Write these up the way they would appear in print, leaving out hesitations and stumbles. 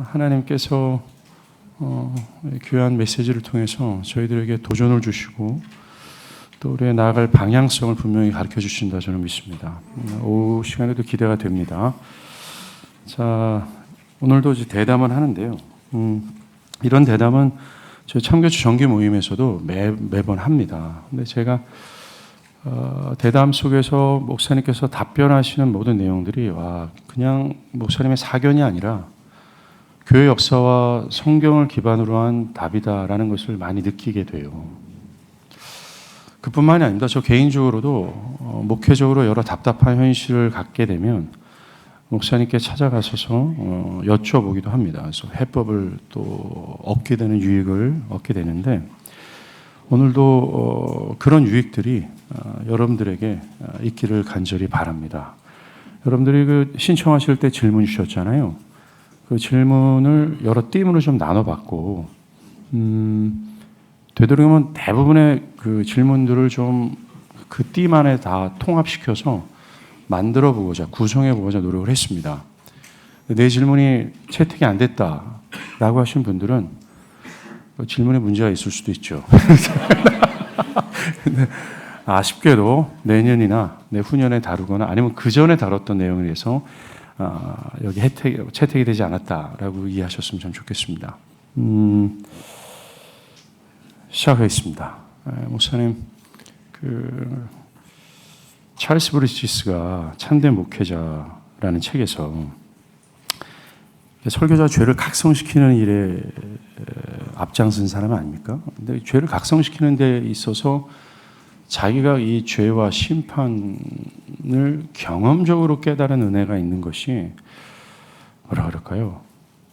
하나님께서 귀한 메시지를 통해서 저희들에게 도전을 주시고 또 우리의 나아갈 방향성을 분명히 가르쳐 주신다 저는 믿습니다. 오후 시간에도 기대가 됩니다. 자, 오늘도 이제 대담을 하는데요. 이런 대담은 저희 참교주 정기 모임에서도 매번 합니다. 근데 제가 대담 속에서 목사님께서 답변하시는 모든 내용들이 그냥 목사님의 사견이 아니라 교회 역사와 성경을 기반으로 한 답이다라는 것을 많이 느끼게 돼요. 그뿐만이 아닙니다. 저 개인적으로도 목회적으로 여러 답답한 현실을 갖게 되면 목사님께 찾아가서서 여쭤보기도 합니다. 그래서 해법을 또 얻게 되는 유익을 얻게 되는데 오늘도 그런 유익들이 여러분들에게 있기를 간절히 바랍니다. 여러분들이 그 신청하실 때 질문 주셨잖아요. 그 질문을 여러 띠으로 좀 나눠봤고 되도록이면 대부분의 그 질문들을 좀 그 띠만에 다 통합시켜서 만들어보고자 구성해보고자 노력을 했습니다. 내 질문이 채택이 안 됐다라고 하신 분들은 질문에 문제가 있을 수도 있죠. 근데 아쉽게도 내년이나 내후년에 다루거나 아니면 그 전에 다뤘던 내용에 대해서 여기 채택이 되지 않았다라고 이해하셨으면 참 좋겠습니다. 시작하겠습니다. 목사님, 찰스 브리지스가 참된 목회자라는 책에서 설교자 죄를 각성시키는 일에 앞장선 사람 아닙니까? 근데 죄를 각성시키는 데 있어서 자기가 이 죄와 심판을 경험적으로 깨달은 은혜가 있는 것이 뭐라 그럴까요?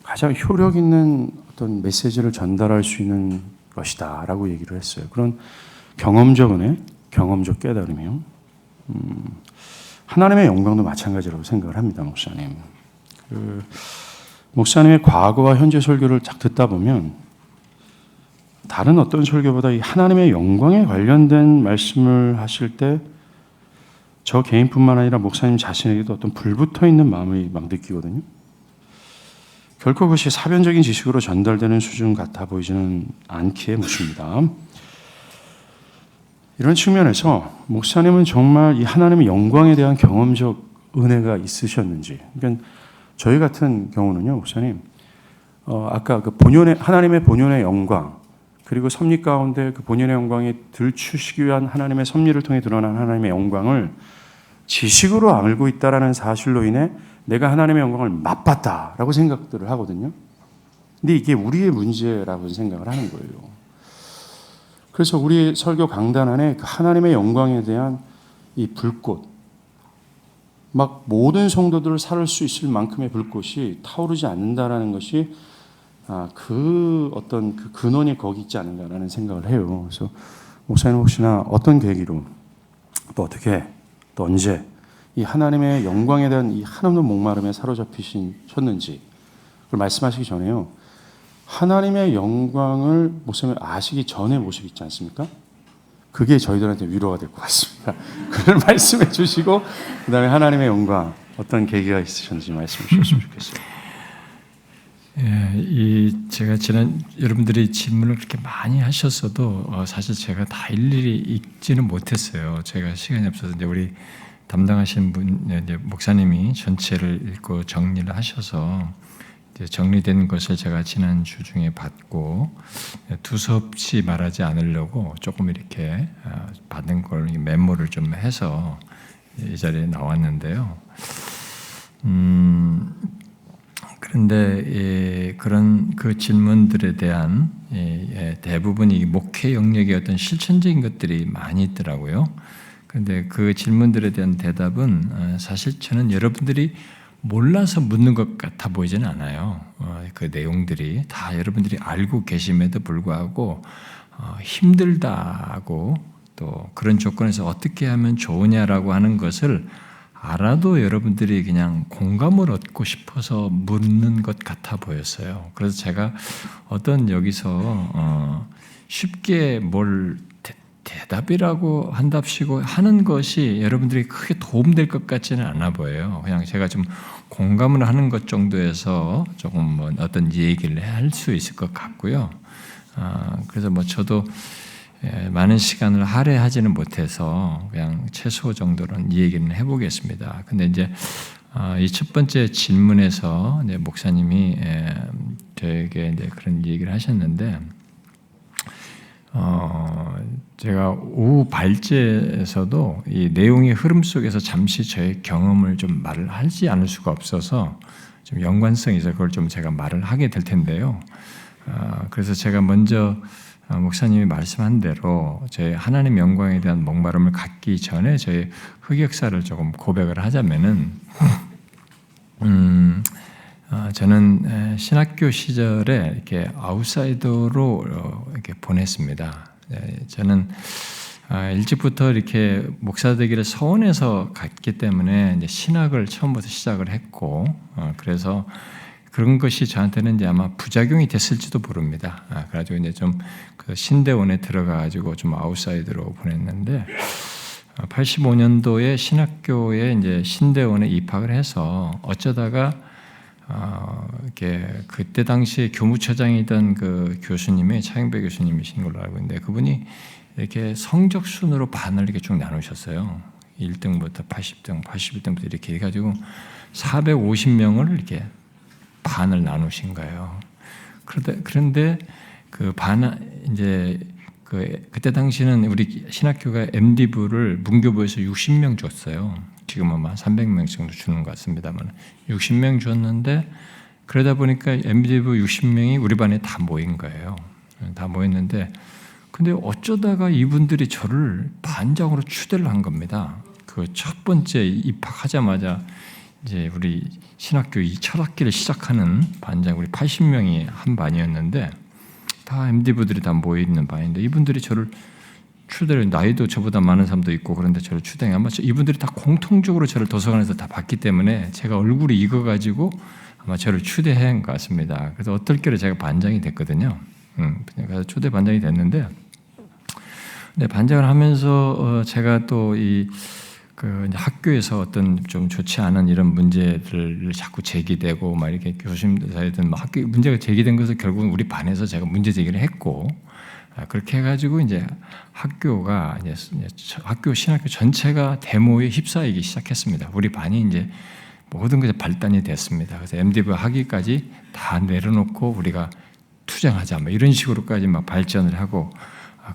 가장 효력 있는 어떤 메시지를 전달할 수 있는 것이다라고 얘기를 했어요. 그런 경험적 은혜, 경험적 깨달음이요. 하나님의 영광도 마찬가지라고 생각을 합니다, 목사님. 목사님의 과거와 현재 설교를 쫙 듣다 보면 다른 어떤 설교보다 이 하나님의 영광에 관련된 말씀을 하실 때 저 개인뿐만 아니라 목사님 자신에게도 어떤 불붙어 있는 마음이 막 느끼거든요. 결코 그것이 사변적인 지식으로 전달되는 수준 같아 보이지는 않기에 묻습니다. 이런 측면에서 목사님은 정말 이 하나님의 영광에 대한 경험적 은혜가 있으셨는지, 그러니까 저희 같은 경우는요, 목사님, 아까 그 하나님의 본연의 영광, 그리고 섭리 가운데 그 본연의 영광이 들추시기 위한 하나님의 섭리를 통해 드러난 하나님의 영광을 지식으로 알고 있다라는 사실로 인해 내가 하나님의 영광을 맛봤다라고 생각들을 하거든요. 근데 이게 우리의 문제라고 생각을 하는 거예요. 그래서 우리 설교 강단 안에 그 하나님의 영광에 대한 이 불꽃, 막 모든 성도들을 살릴 수 있을 만큼의 불꽃이 타오르지 않는다라는 것이 그 어떤 그 근원이 거기 있지 않은가라는 생각을 해요. 그래서 목사님 혹시나 어떤 계기로 또 어떻게 또 언제 이 하나님의 영광에 대한 이 한없는 목마름에 사로잡히셨는지 그걸 말씀하시기 전에요. 하나님의 영광을 목사님 아시기 전의 모습 있지 않습니까? 그게 저희들한테 위로가 될 것 같습니다. 그걸 말씀해 주시고 그 다음에 하나님의 영광 어떤 계기가 있으셨는지 말씀해 주셨으면 좋겠어요. 제가 여러분들이 질문을 그렇게 많이 하셨어도 사실 제가 다 일일이 읽지는 못했어요. 제가 시간이 없어서 이제 우리 담당하신 이제 목사님이 전체를 읽고 정리를 하셔서 이제 정리된 것을 제가 지난주 중에 받고 두서없이 말하지 않으려고 조금 이렇게 받은 걸 메모를 좀 해서 이 자리에 나왔는데요. 그런데 그런 그 질문들에 대한 대부분이 목회 영역의 어떤 실천적인 것들이 많이 있더라고요. 그런데 그 질문들에 대한 대답은 사실 저는 여러분들이 몰라서 묻는 것 같아 보이지는 않아요. 그 내용들이 다 여러분들이 알고 계심에도 불구하고 힘들다고 또 그런 조건에서 어떻게 하면 좋으냐라고 하는 것을 알아도 여러분들이 그냥 공감을 얻고 싶어서 묻는 것 같아 보였어요. 그래서 제가 어떤 여기서 쉽게 뭘 대답이라고 한답시고 하는 것이 여러분들이 크게 도움될 것 같지는 않아 보여요. 그냥 제가 좀 공감을 하는 것 정도에서 조금 뭐 어떤 얘기를 할 수 있을 것 같고요. 그래서 뭐 저도 많은 시간을 할애하지는 못해서 그냥 최소 정도는 이 얘기는 해보겠습니다. 근데 이제 이 첫 번째 질문에서 이제 목사님이 저에게 이제 그런 얘기를 하셨는데, 제가 오후 발제에서도 이 내용의 흐름 속에서 잠시 저의 경험을 좀 말을 하지 않을 수가 없어서 좀 연관성이 있어서 그걸 좀 제가 말을 하게 될 텐데요. 그래서 제가 먼저 목사님이 말씀한 대로 저희 하나님 영광에 대한 목마름을 갖기 전에 저희 흑역사를 조금 고백을 하자면은, 저는 신학교 시절에 이렇게 아웃사이더로 이렇게 보냈습니다. 저는 일찍부터 이렇게 목사 되기를 소원해서 갔기 때문에 이제 신학을 처음부터 시작을 했고, 그래서 그런 것이 저한테는 이제 아마 부작용이 됐을지도 모릅니다. 그래가지고 이제 좀 그 신대원에 들어가가지고 좀 아웃사이더로 보냈는데, 85년도에 신학교에 이제 신대원에 입학을 해서 어쩌다가 이렇게 그때 당시에 교무처장이던 그 교수님이 차영배 교수님이신 걸로 알고 있는데, 그분이 이렇게 성적 순으로 반을 이렇게 쭉 나누셨어요. 1등부터 80등, 81등부터 이렇게 해가지고 450명을 이렇게 반을 나누신 거예요. 그런데 그 이제 그때 당시는 우리 신학교가 MD부를 문교부에서 60명 줬어요. 지금은 한 300명 정도 주는 것 같습니다만 60명 줬는데, 그러다 보니까 MD부 60명이 우리 반에 다 모인 거예요. 다 모였는데, 근데 어쩌다가 이분들이 저를 반장으로 추대를 한 겁니다. 그 첫 번째 입학하자마자 이제 우리 신학교 이 첫 학기를 시작하는 반장, 우리 80명이 한 반이었는데 다 MD부들이 다 모여 있는 반인데, 이분들이 저를 추대를, 나이도 저보다 많은 사람도 있고 그런데 저를 추대해. 아마 이분들이 다 공통적으로 저를 도서관에서 다 봤기 때문에 제가 얼굴이 익어가지고 아마 저를 추대한 것 같습니다. 그래서 어떨결에 제가 반장이 됐거든요. 그래서 초대 반장이 됐는데, 근데 반장을 하면서 제가 또 그 학교에서 어떤 좀 좋지 않은 이런 문제들을 자꾸 제기되고 막 이렇게 교수님들 사이든 막 학교 문제가 제기된 것을 결국은 우리 반에서 제가 문제 제기를 했고, 그렇게 해가지고 이제 학교가 이제 학교 신학교 전체가 데모에 휩싸이기 시작했습니다. 우리 반이 이제 모든 것이 발단이 됐습니다. 그래서 MD부 학위까지 다 내려놓고 우리가 투쟁하자, 뭐 이런 식으로까지 막 발전을 하고,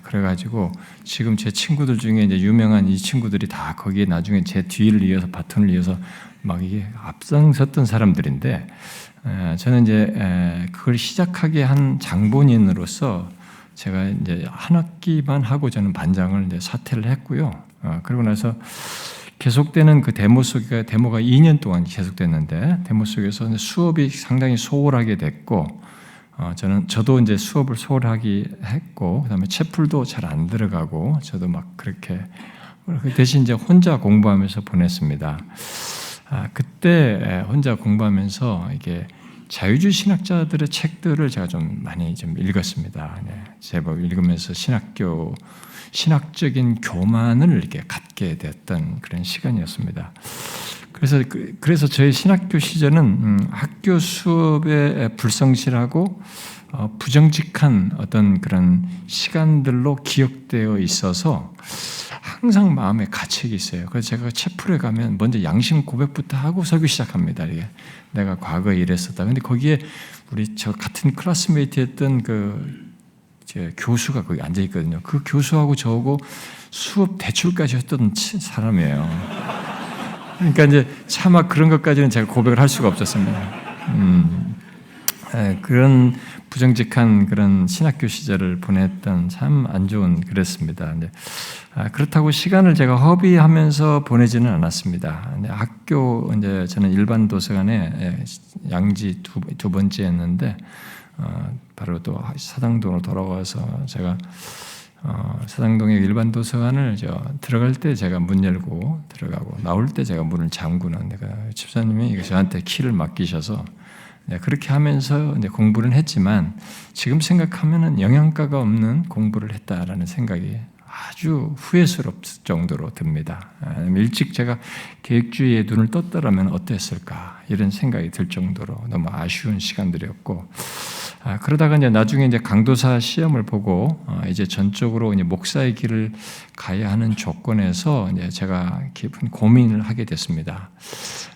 그래가지고 지금 제 친구들 중에 이제 유명한 이 친구들이 다 거기에 나중에 제 뒤를 이어서 바톤을 이어서 막 이게 앞장섰던 사람들인데, 저는 이제 그걸 시작하게 한 장본인으로서 제가 이제 한 학기만 하고 저는 반장을 이제 사퇴를 했고요. 그러고 나서 계속되는 그 데모가 2년 동안 계속됐는데, 데모 속에서 수업이 상당히 소홀하게 됐고, 저도 이제 수업을 소홀하게 했고, 그다음에 채플도 잘 안 들어가고, 저도 막 그렇게 대신 이제 혼자 공부하면서 보냈습니다. 그때 혼자 공부하면서 이게 자유주의 신학자들의 책들을 제가 좀 많이 좀 읽었습니다. 제법 읽으면서 신학적인 교만을 이렇게 갖게 됐던 그런 시간이었습니다. 그래서 저희 신학교 시절은 학교 수업에 불성실하고 부정직한 어떤 그런 시간들로 기억되어 있어서 항상 마음에 가책이 있어요. 그래서 제가 채플에 가면 먼저 양심 고백부터 하고 설교 시작합니다. 이게 내가 과거에 이랬었다. 근데 거기에 저 같은 클래스메이트였던 제 교수가 거기 앉아 있거든요. 그 교수하고 저하고 수업 대출까지 했던 사람이에요. 그러니까 이제 차마 그런 것까지는 제가 고백을 할 수가 없었습니다. 그런 부정직한 그런 신학교 시절을 보냈던 참 안 좋은 그랬습니다. 그렇다고 시간을 제가 허비하면서 보내지는 않았습니다. 학교 이제 저는 일반 도서관에 양지 두 번째였는데, 바로 또 사당동으로 돌아와서 제가 사당동의 일반 도서관을 들어갈 때 제가 문 열고 들어가고 나올 때 제가 문을 잠그는, 집사님이 저한테 키를 맡기셔서 그렇게 하면서 이제 공부를 했지만, 지금 생각하면은 영양가가 없는 공부를 했다라는 생각이 아주 후회스럽을 정도로 듭니다. 일찍 제가 계획주의에 눈을 떴더라면 어땠을까 이런 생각이 들 정도로 너무 아쉬운 시간들이었고, 그러다가 이제 나중에 이제 강도사 시험을 보고 이제 전적으로 이제 목사의 길을 가야 하는 조건에서 이제 제가 깊은 고민을 하게 됐습니다.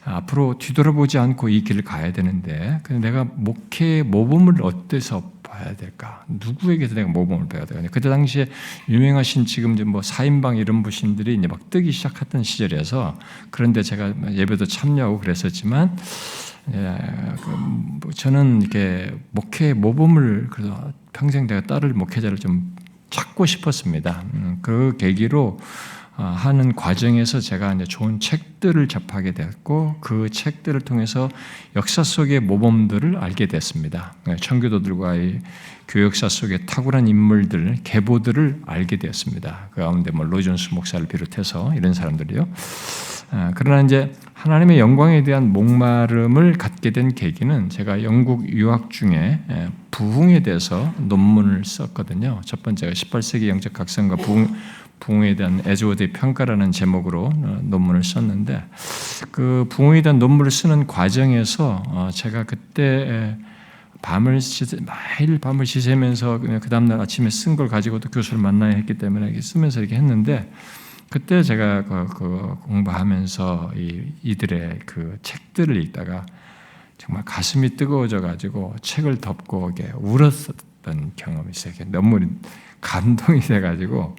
앞으로 뒤돌아보지 않고 이 길을 가야 되는데, 근데 내가 목회 모범을 어디서 봐야 될까? 누구에게서 내가 모범을 배워야 될까? 그때 당시에 유명하신 지금 이제 뭐 4인방 이런 분들이 이제 막 뜨기 시작했던 시절이어서, 그런데 제가 예배도 참여하고 그랬었지만, 저는 이렇게 목회 모범을 그래서 평생 내가 따를 목회자를 좀 찾고 싶었습니다. 그 계기로 하는 과정에서 제가 이제 좋은 책들을 접하게 됐고, 그 책들을 통해서 역사 속의 모범들을 알게 됐습니다. 청교도들과의 교역사 속의 탁월한 인물들, 계보들을 알게 되었습니다. 그 가운데 뭐 로이존스 목사를 비롯해서 이런 사람들이요. 그러나 이제 하나님의 영광에 대한 목마름을 갖게 된 계기는, 제가 영국 유학 중에 부흥에 대해서 논문을 썼거든요. 첫 번째가 18세기 영적 각성과 부흥에 대한 에즈워드의 평가라는 제목으로 논문을 썼는데, 그 부흥에 대한 논문을 쓰는 과정에서 제가 그때 매일 밤을 지새면서 그 다음날 아침에 쓴 걸 가지고 또 교수를 만나야 했기 때문에 이렇게 쓰면서 이렇게 했는데, 그때 제가 그 공부하면서 이들의 그 책들을 읽다가 정말 가슴이 뜨거워져 가지고 책을 덮고 이렇게 울었었던 경험이 있어요. 너무 감동이 돼 가지고.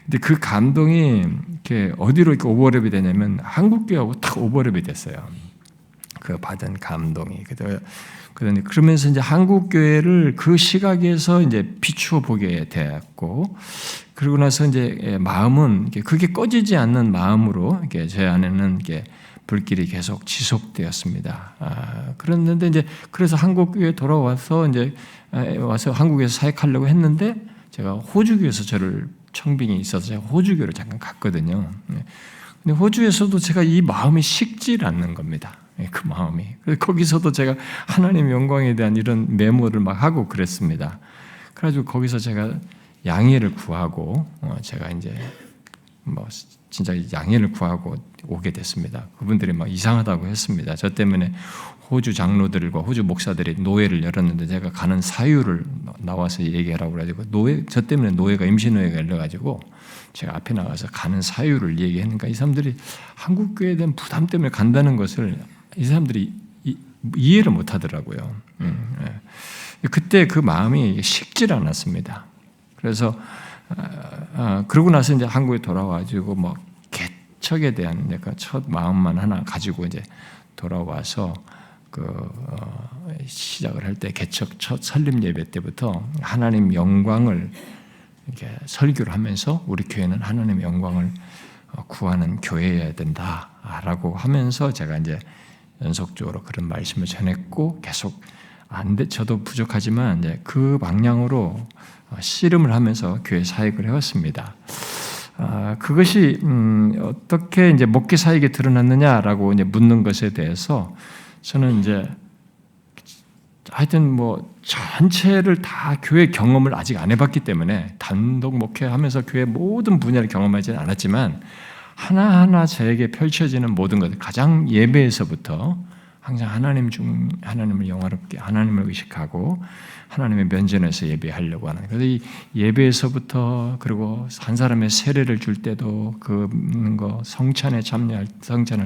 근데 그 감동이 이렇게 어디로 이렇게 오버랩이 되냐면 한국교회하고 딱 오버랩이 됐어요. 그 받은 감동이. 그러면서 이제 한국교회를 그 시각에서 이제 비추어 보게 되었고, 그러고 나서 이제 마음은 그게 꺼지지 않는 마음으로 이렇게 제 안에는 이렇게 불길이 계속 지속되었습니다. 그랬는데 이제 그래서 한국교회 돌아와서 이제 와서 한국에서 사역하려고 했는데, 제가 호주교에서 저를 청빙이 있어서 제가 호주교를 잠깐 갔거든요. 근데 호주에서도 제가 이 마음이 식질 않는 겁니다. 그 마음이. 그래서 거기서도 제가 하나님의 영광에 대한 이런 메모를 막 하고 그랬습니다. 그래가지고 거기서 제가 양해를 구하고, 제가 이제 뭐 진짜 양해를 구하고 오게 됐습니다. 그분들이 막 이상하다고 했습니다. 저 때문에 호주 장로들과 호주 목사들이 노예를 열었는데, 제가 가는 사유를 나와서 얘기하라고 그래가지고 저 때문에 노예가 임시노예가 열려가지고 제가 앞에 나가서 가는 사유를 얘기하니까 이 사람들이 한국교회에 대한 부담 때문에 간다는 것을 이 사람들이 이해를 못하더라고요. 그때 그 마음이 식질 않았습니다. 그래서 그러고 나서 이제 한국에 돌아와가지고 뭐 개척에 대한 내가 첫 마음만 하나 가지고 이제 돌아와서 시작을 할 때 개척 첫 설립 예배 때부터 하나님 영광을 이렇게 설교를 하면서 우리 교회는 하나님 영광을 구하는 교회여야 된다라고 하면서 제가 이제 연속적으로 그런 말씀을 전했고, 계속 저도 부족하지만 이제 그 방향으로 씨름을 하면서 교회 사역을 해왔습니다. 그것이 어떻게 이제 목회 사역에 드러났느냐라고 이제 묻는 것에 대해서 저는 이제 하여튼 뭐 전체를 다 교회 경험을 아직 안 해봤기 때문에 단독 목회하면서 교회 모든 분야를 경험하지는 않았지만, 하나하나 저에게 펼쳐지는 모든 것, 가장 예배에서부터 항상 하나님을 영화롭게 하나님을 의식하고 하나님의 면전에서 예배하려고 하는. 그래서 이 예배에서부터, 그리고 한 사람의 세례를 줄 때도 성찬할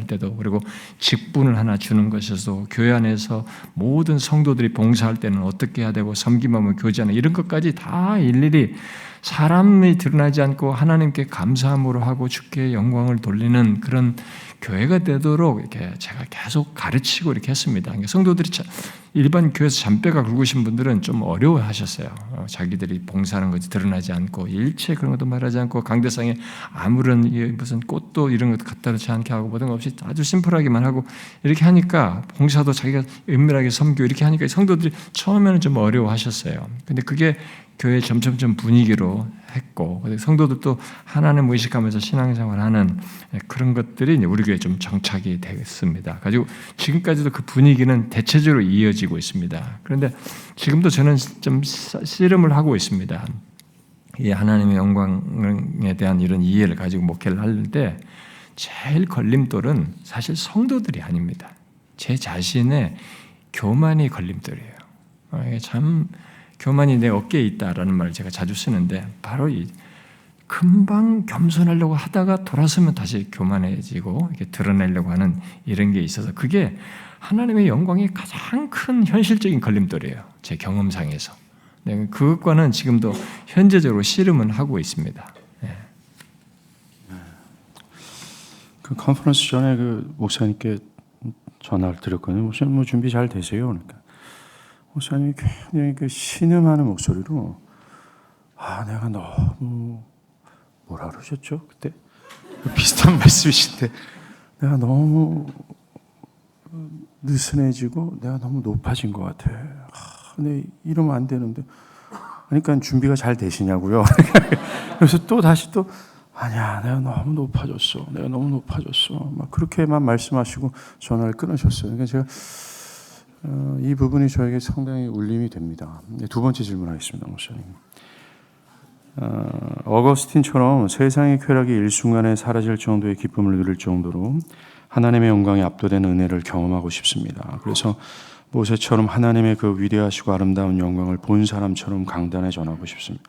때도, 그리고 직분을 하나 주는 것에서도, 교회 안에서 모든 성도들이 봉사할 때는 어떻게 해야 되고, 섬김하며 교제하는 이런 것까지 다 일일이 사람이 드러나지 않고 하나님께 감사함으로 하고 주께 영광을 돌리는 그런 교회가 되도록 이렇게 제가 계속 가르치고 이렇게 했습니다. 성도들이 일반 교회에서 잔뼈가 굵으신 분들은 좀 어려워하셨어요. 자기들이 봉사하는 것이 드러나지 않고 일체 그런 것도 말하지 않고 강대상에 아무런 무슨 꽃도 이런 것도 갖다 놓지 않게 하고 모든 것 없이 아주 심플하게만 하고 이렇게 하니까, 봉사도 자기가 은밀하게 섬기고 이렇게 하니까 성도들이 처음에는 좀 어려워하셨어요. 근데 그게 교회 점점점 분위기로 했고, 성도들도 하나님 의식하면서 신앙생활하는 그런 것들이 이제 우리 교회에 좀 정착이 됐습니다. 가지고 지금까지도 그 분위기는 대체적으로 이어지고 있습니다. 그런데 지금도 저는 좀 씨름을 하고 있습니다. 이 하나님의 영광에 대한 이런 이해를 가지고 목회를 할 때 제일 걸림돌은 사실 성도들이 아닙니다. 제 자신의 교만이 걸림돌이에요. 이게 참 교만이 내 어깨에 있다라는 말을 제가 자주 쓰는데 바로 이 금방 겸손하려고 하다가 돌아서면 다시 교만해지고 이렇게 드러내려고 하는 이런 게 있어서 그게 하나님의 영광이 가장 큰 현실적인 걸림돌이에요. 제 경험상에서. 네, 그것과는 지금도 현재적으로 씨름은 하고 있습니다. 네. 그 컨퍼런스 전에 그 목사님께 전화를 드렸거든요. 목사님 뭐 준비 잘 되세요? 그러니까 목사님이 굉장히 그 신음하는 목소리로 내가 너무 뭐라 그러셨죠? 그때 비슷한 말씀이신데 내가 너무 느슨해지고 내가 너무 높아진 것 같아. 근데 이러면 안 되는데 그러니까 준비가 잘 되시냐고요. 그래서 또 다시 또 아니야, 내가 너무 높아졌어. 내가 너무 높아졌어. 막 그렇게만 말씀하시고 전화를 끊으셨어요. 그러니까 제가 이 부분이 저에게 상당히 울림이 됩니다. 두 번째 질문하겠습니다, 목사님. 어거스틴처럼 세상의 쾌락이 일순간에 사라질 정도의 기쁨을 누릴 정도로 하나님의 영광에 압도되는 은혜를 경험하고 싶습니다. 그래서 모세처럼 하나님의 그 위대하시고 아름다운 영광을 본 사람처럼 강단에 전하고 싶습니다.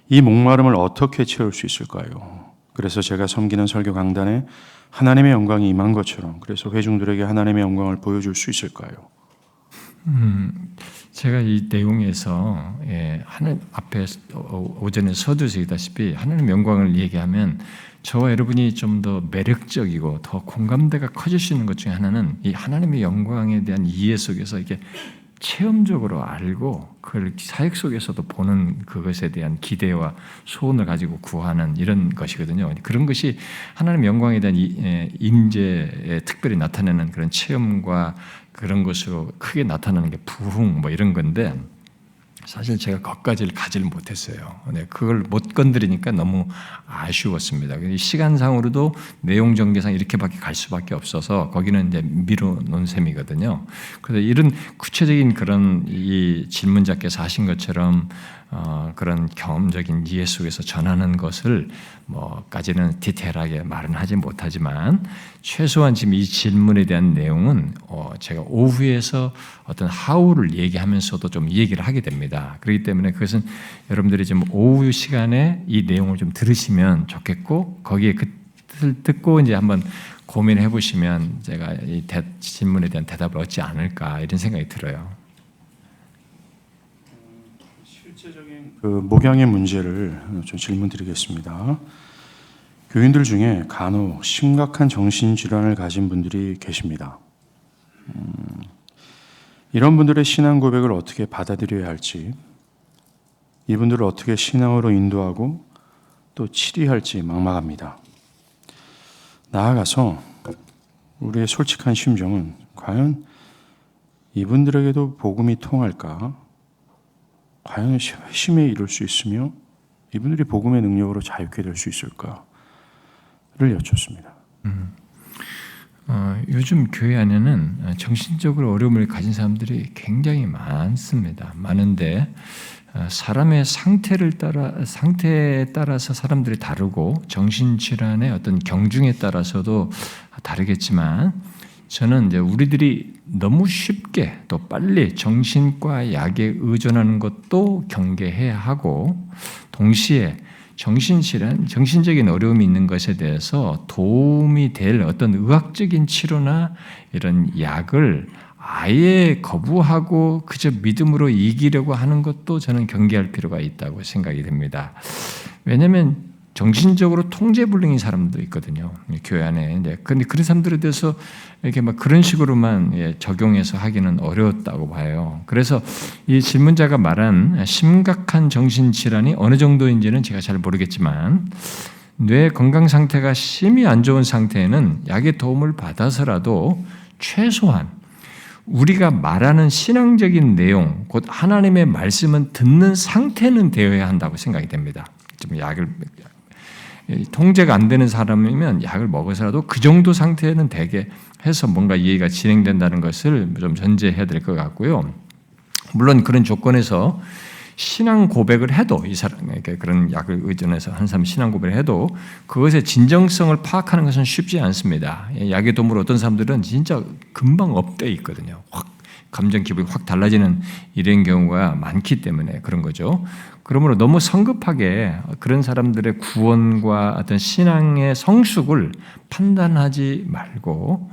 이 목마름을 어떻게 채울 수 있을까요? 그래서 제가 섬기는 설교 강단에 하나님의 영광이 임한 것처럼 그래서 회중들에게 하나님의 영광을 보여줄 수 있을까요? 제가 이 내용에서 하나님 앞에 오전에 서두시다시피 하나님 영광을 얘기하면 저와 여러분이 좀 더 매력적이고 더 공감대가 커질 수 있는 것 중에 하나는 이 하나님의 영광에 대한 이해 속에서 이게 체험적으로 알고 그걸 사역 속에서도 보는 그것에 대한 기대와 소원을 가지고 구하는 이런 것이거든요. 그런 것이 하나님의 영광에 대한 임재에 특별히 나타내는 그런 체험과 그런 것으로 크게 나타나는 게 부흥 뭐 이런 건데 사실 제가 거기까지를 가지를 못했어요. 그걸 못 건드리니까 너무 아쉬웠습니다. 시간상으로도 내용 전개상 이렇게밖에 갈 수밖에 없어서 거기는 이제 미뤄놓은 셈이거든요. 그래서 이런 구체적인 그런 이 질문자께서 하신 것처럼 그런 경험적인 이해 속에서 전하는 것을 뭐까지는 디테일하게 말은 하지 못하지만 최소한 지금 이 질문에 대한 내용은 제가 오후에서 어떤 하우를 얘기하면서도 좀 얘기를 하게 됩니다. 그렇기 때문에 그것은 여러분들이 좀 오후 시간에 이 내용을 좀 들으시면 좋겠고 거기에 그 뜻을 듣고 이제 한번 고민해 보시면 제가 이 질문에 대한 대답을 얻지 않을까 이런 생각이 들어요. 실제적인 그 목양의 문제를 좀 질문드리겠습니다. 교인들 중에 간혹 심각한 정신질환을 가진 분들이 계십니다. 이런 분들의 신앙 고백을 어떻게 받아들여야 할지, 이분들을 어떻게 신앙으로 인도하고 또 치료할지 막막합니다. 나아가서 우리의 솔직한 심정은 과연 이분들에게도 복음이 통할까? 과연 회심에 이룰 수 있으며 이분들이 복음의 능력으로 자유케 될 수 있을까를 여쭙습니다. 요즘 교회 안에는 정신적으로 어려움을 가진 사람들이 굉장히 많습니다. 많은데 사람의 상태에 따라서 사람들이 다르고 정신질환의 어떤 경중에 따라서도 다르겠지만 저는 이제 우리들이 너무 쉽게 또 빨리 정신과 약에 의존하는 것도 경계해야 하고 동시에 정신질환, 정신적인 어려움이 있는 것에 대해서 도움이 될 어떤 의학적인 치료나 이런 약을 아예 거부하고 그저 믿음으로 이기려고 하는 것도 저는 경계할 필요가 있다고 생각이 됩니다. 왜냐하면 정신적으로 통제불능인 사람도 있거든요. 교회 안에. 그런데 그런 사람들에 대해서 이렇게 막 그런 식으로만 적용해서 하기는 어려웠다고 봐요. 그래서 이 질문자가 말한 심각한 정신질환이 어느 정도인지는 제가 잘 모르겠지만 뇌 건강 상태가 심히 안 좋은 상태에는 약의 도움을 받아서라도 최소한 우리가 말하는 신앙적인 내용, 곧 하나님의 말씀은 듣는 상태는 되어야 한다고 생각이 됩니다. 좀 약을 통제가 안 되는 사람이면 약을 먹어서라도 그 정도 상태는 되게 해서 뭔가 이해가 진행된다는 것을 좀 전제해야 될 것 같고요. 물론 그런 조건에서 신앙 고백을 해도 이 사람에게 그런 약을 의존해서 한 사람이 신앙 고백을 해도 그것의 진정성을 파악하는 것은 쉽지 않습니다. 약의 도움으로 어떤 사람들은 진짜 금방 업돼 있거든요. 확 감정 기분이 확 달라지는 이런 경우가 많기 때문에 그런 거죠. 그러므로 너무 성급하게 그런 사람들의 구원과 어떤 신앙의 성숙을 판단하지 말고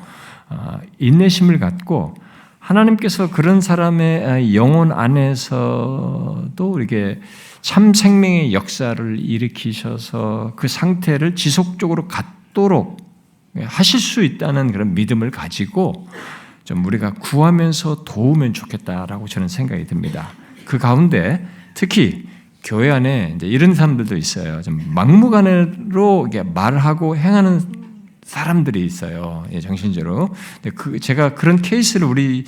인내심을 갖고 하나님께서 그런 사람의 영혼 안에서도 이렇게 참 생명의 역사를 일으키셔서 그 상태를 지속적으로 갖도록 하실 수 있다는 그런 믿음을 가지고 좀 우리가 구하면서 도우면 좋겠다라고 저는 생각이 듭니다. 그 가운데 특히 교회 안에 이제 이런 사람들도 있어요. 좀 막무가내로 말하고 행하는 사람들이 있어요. 정신적으로. 제가 그런 케이스를 우리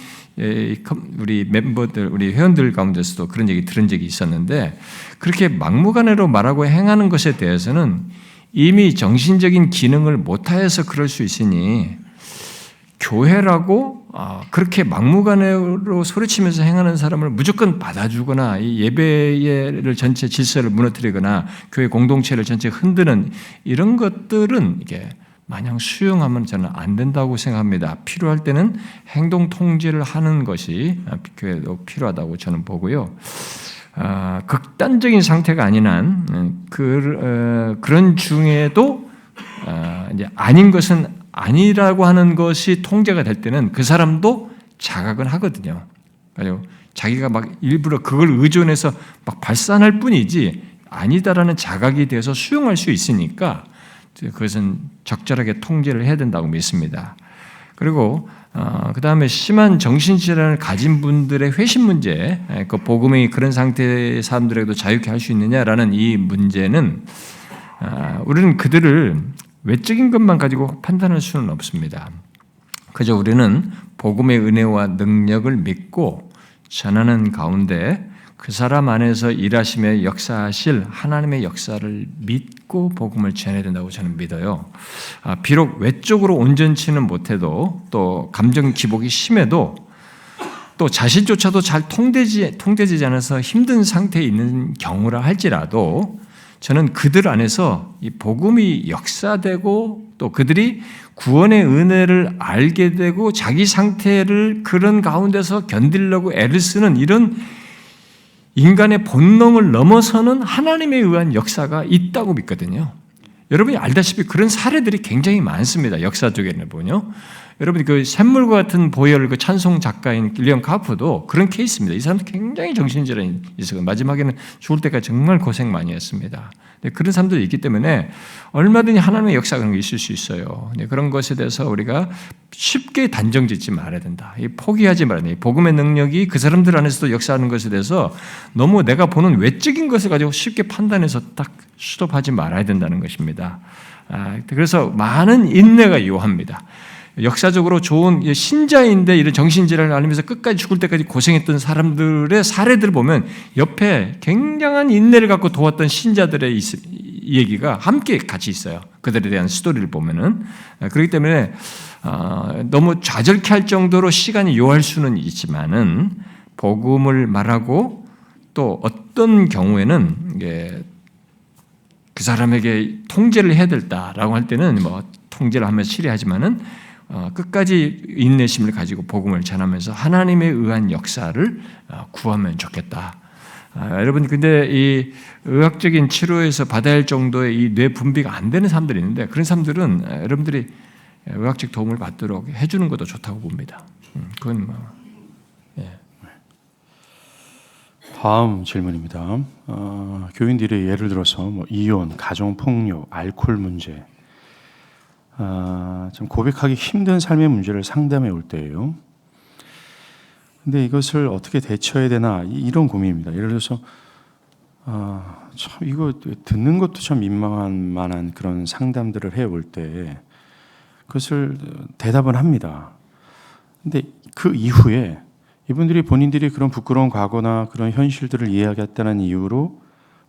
멤버들, 우리 회원들 가운데서도 그런 얘기 들은 적이 있었는데 그렇게 막무가내로 말하고 행하는 것에 대해서는 이미 정신적인 기능을 못하여서 그럴 수 있으니 교회라고 그렇게 막무가내로 소리치면서 행하는 사람을 무조건 받아주거나 이 예배를 전체 질서를 무너뜨리거나 교회 공동체를 전체 흔드는 이런 것들은 이게 마냥 수용하면 저는 안 된다고 생각합니다. 필요할 때는 행동 통제를 하는 것이 교회도 필요하다고 저는 보고요. 극단적인 상태가 아닌 한 그런 중에도 이제 아닌 것은 아니라고 하는 것이 통제가 될 때는 그 사람도 자각은 하거든요. 그래서 자기가 막 일부러 그걸 의존해서 막 발산할 뿐이지 아니다라는 자각이 돼서 수용할 수 있으니까 그것은 적절하게 통제를 해야 된다고 믿습니다. 그리고 그 다음에 심한 정신질환을 가진 분들의 회심 문제, 그 복음이 그런 상태의 사람들에게도 자유케 할 수 있느냐라는 이 문제는 우리는 그들을 외적인 것만 가지고 판단할 수는 없습니다. 그저 우리는 복음의 은혜와 능력을 믿고 전하는 가운데 그 사람 안에서 일하시며 역사하실 하나님의 역사를 믿고 복음을 전해야 된다고 저는 믿어요. 비록 외적으로 온전치는 못해도 또 감정 기복이 심해도 또 자신조차도 잘 통제되지 않아서 힘든 상태에 있는 경우라 할지라도 저는 그들 안에서 이 복음이 역사되고 또 그들이 구원의 은혜를 알게 되고 자기 상태를 그런 가운데서 견디려고 애를 쓰는 이런 인간의 본능을 넘어서는 하나님에 의한 역사가 있다고 믿거든요. 여러분이 알다시피 그런 사례들이 굉장히 많습니다. 역사 쪽에는 보면요. 여러분이 그 샘물과 같은 보혈 그 찬송 작가인 길리엄 카프도 그런 케이스입니다. 이 사람도 굉장히 정신질환이 있어요. 마지막에는 죽을 때까지 정말 고생 많이 했습니다. 그런 사람들이 있기 때문에 얼마든지 하나님의 역사가 그런 게 있을 수 있어요. 그런 것에 대해서 우리가 쉽게 단정짓지 말아야 된다. 포기하지 말아야 된다. 복음의 능력이 그 사람들 안에서도 역사하는 것에 대해서 너무 내가 보는 외적인 것을 가지고 쉽게 판단해서 딱 스톱하지 말아야 된다는 것입니다. 그래서 많은 인내가 요합니다. 역사적으로 좋은 신자인데 이런 정신질환을 앓으면서 끝까지 죽을 때까지 고생했던 사람들의 사례들을 보면 옆에 굉장한 인내를 갖고 도왔던 신자들의 얘기가 함께 같이 있어요. 그들에 대한 스토리를 보면은. 그렇기 때문에 너무 좌절케 할 정도로 시간이 요할 수는 있지만은 복음을 말하고 또 어떤 경우에는 그 사람에게 통제를 해야 된다라고 할 때는 뭐 통제를 하면 실해하지만은 끝까지 인내심을 가지고 복음을 전하면서 하나님에 의한 역사를 구하면 좋겠다. 여러분, 근데 이 의학적인 치료에서 받아야 할 정도의 이 뇌 분비가 안 되는 사람들이 있는데 그런 사람들은 여러분들이 의학적 도움을 받도록 해주는 것도 좋다고 봅니다. 그건 뭐. 예. 다음 질문입니다. 교인들이 예를 들어서 뭐 이혼, 가정폭력, 알코올 문제, 좀 고백하기 힘든 삶의 문제를 상담해 올 때예요. 근데 이것을 어떻게 대처해야 되나 이런 고민입니다. 예를 들어서 참 이거 듣는 것도 참 민망한 만한 그런 상담들을 해 올 때 그것을 대답은 합니다. 근데 그 이후에 이분들이 본인들이 그런 부끄러운 과거나 그런 현실들을 이야기했다는 이유로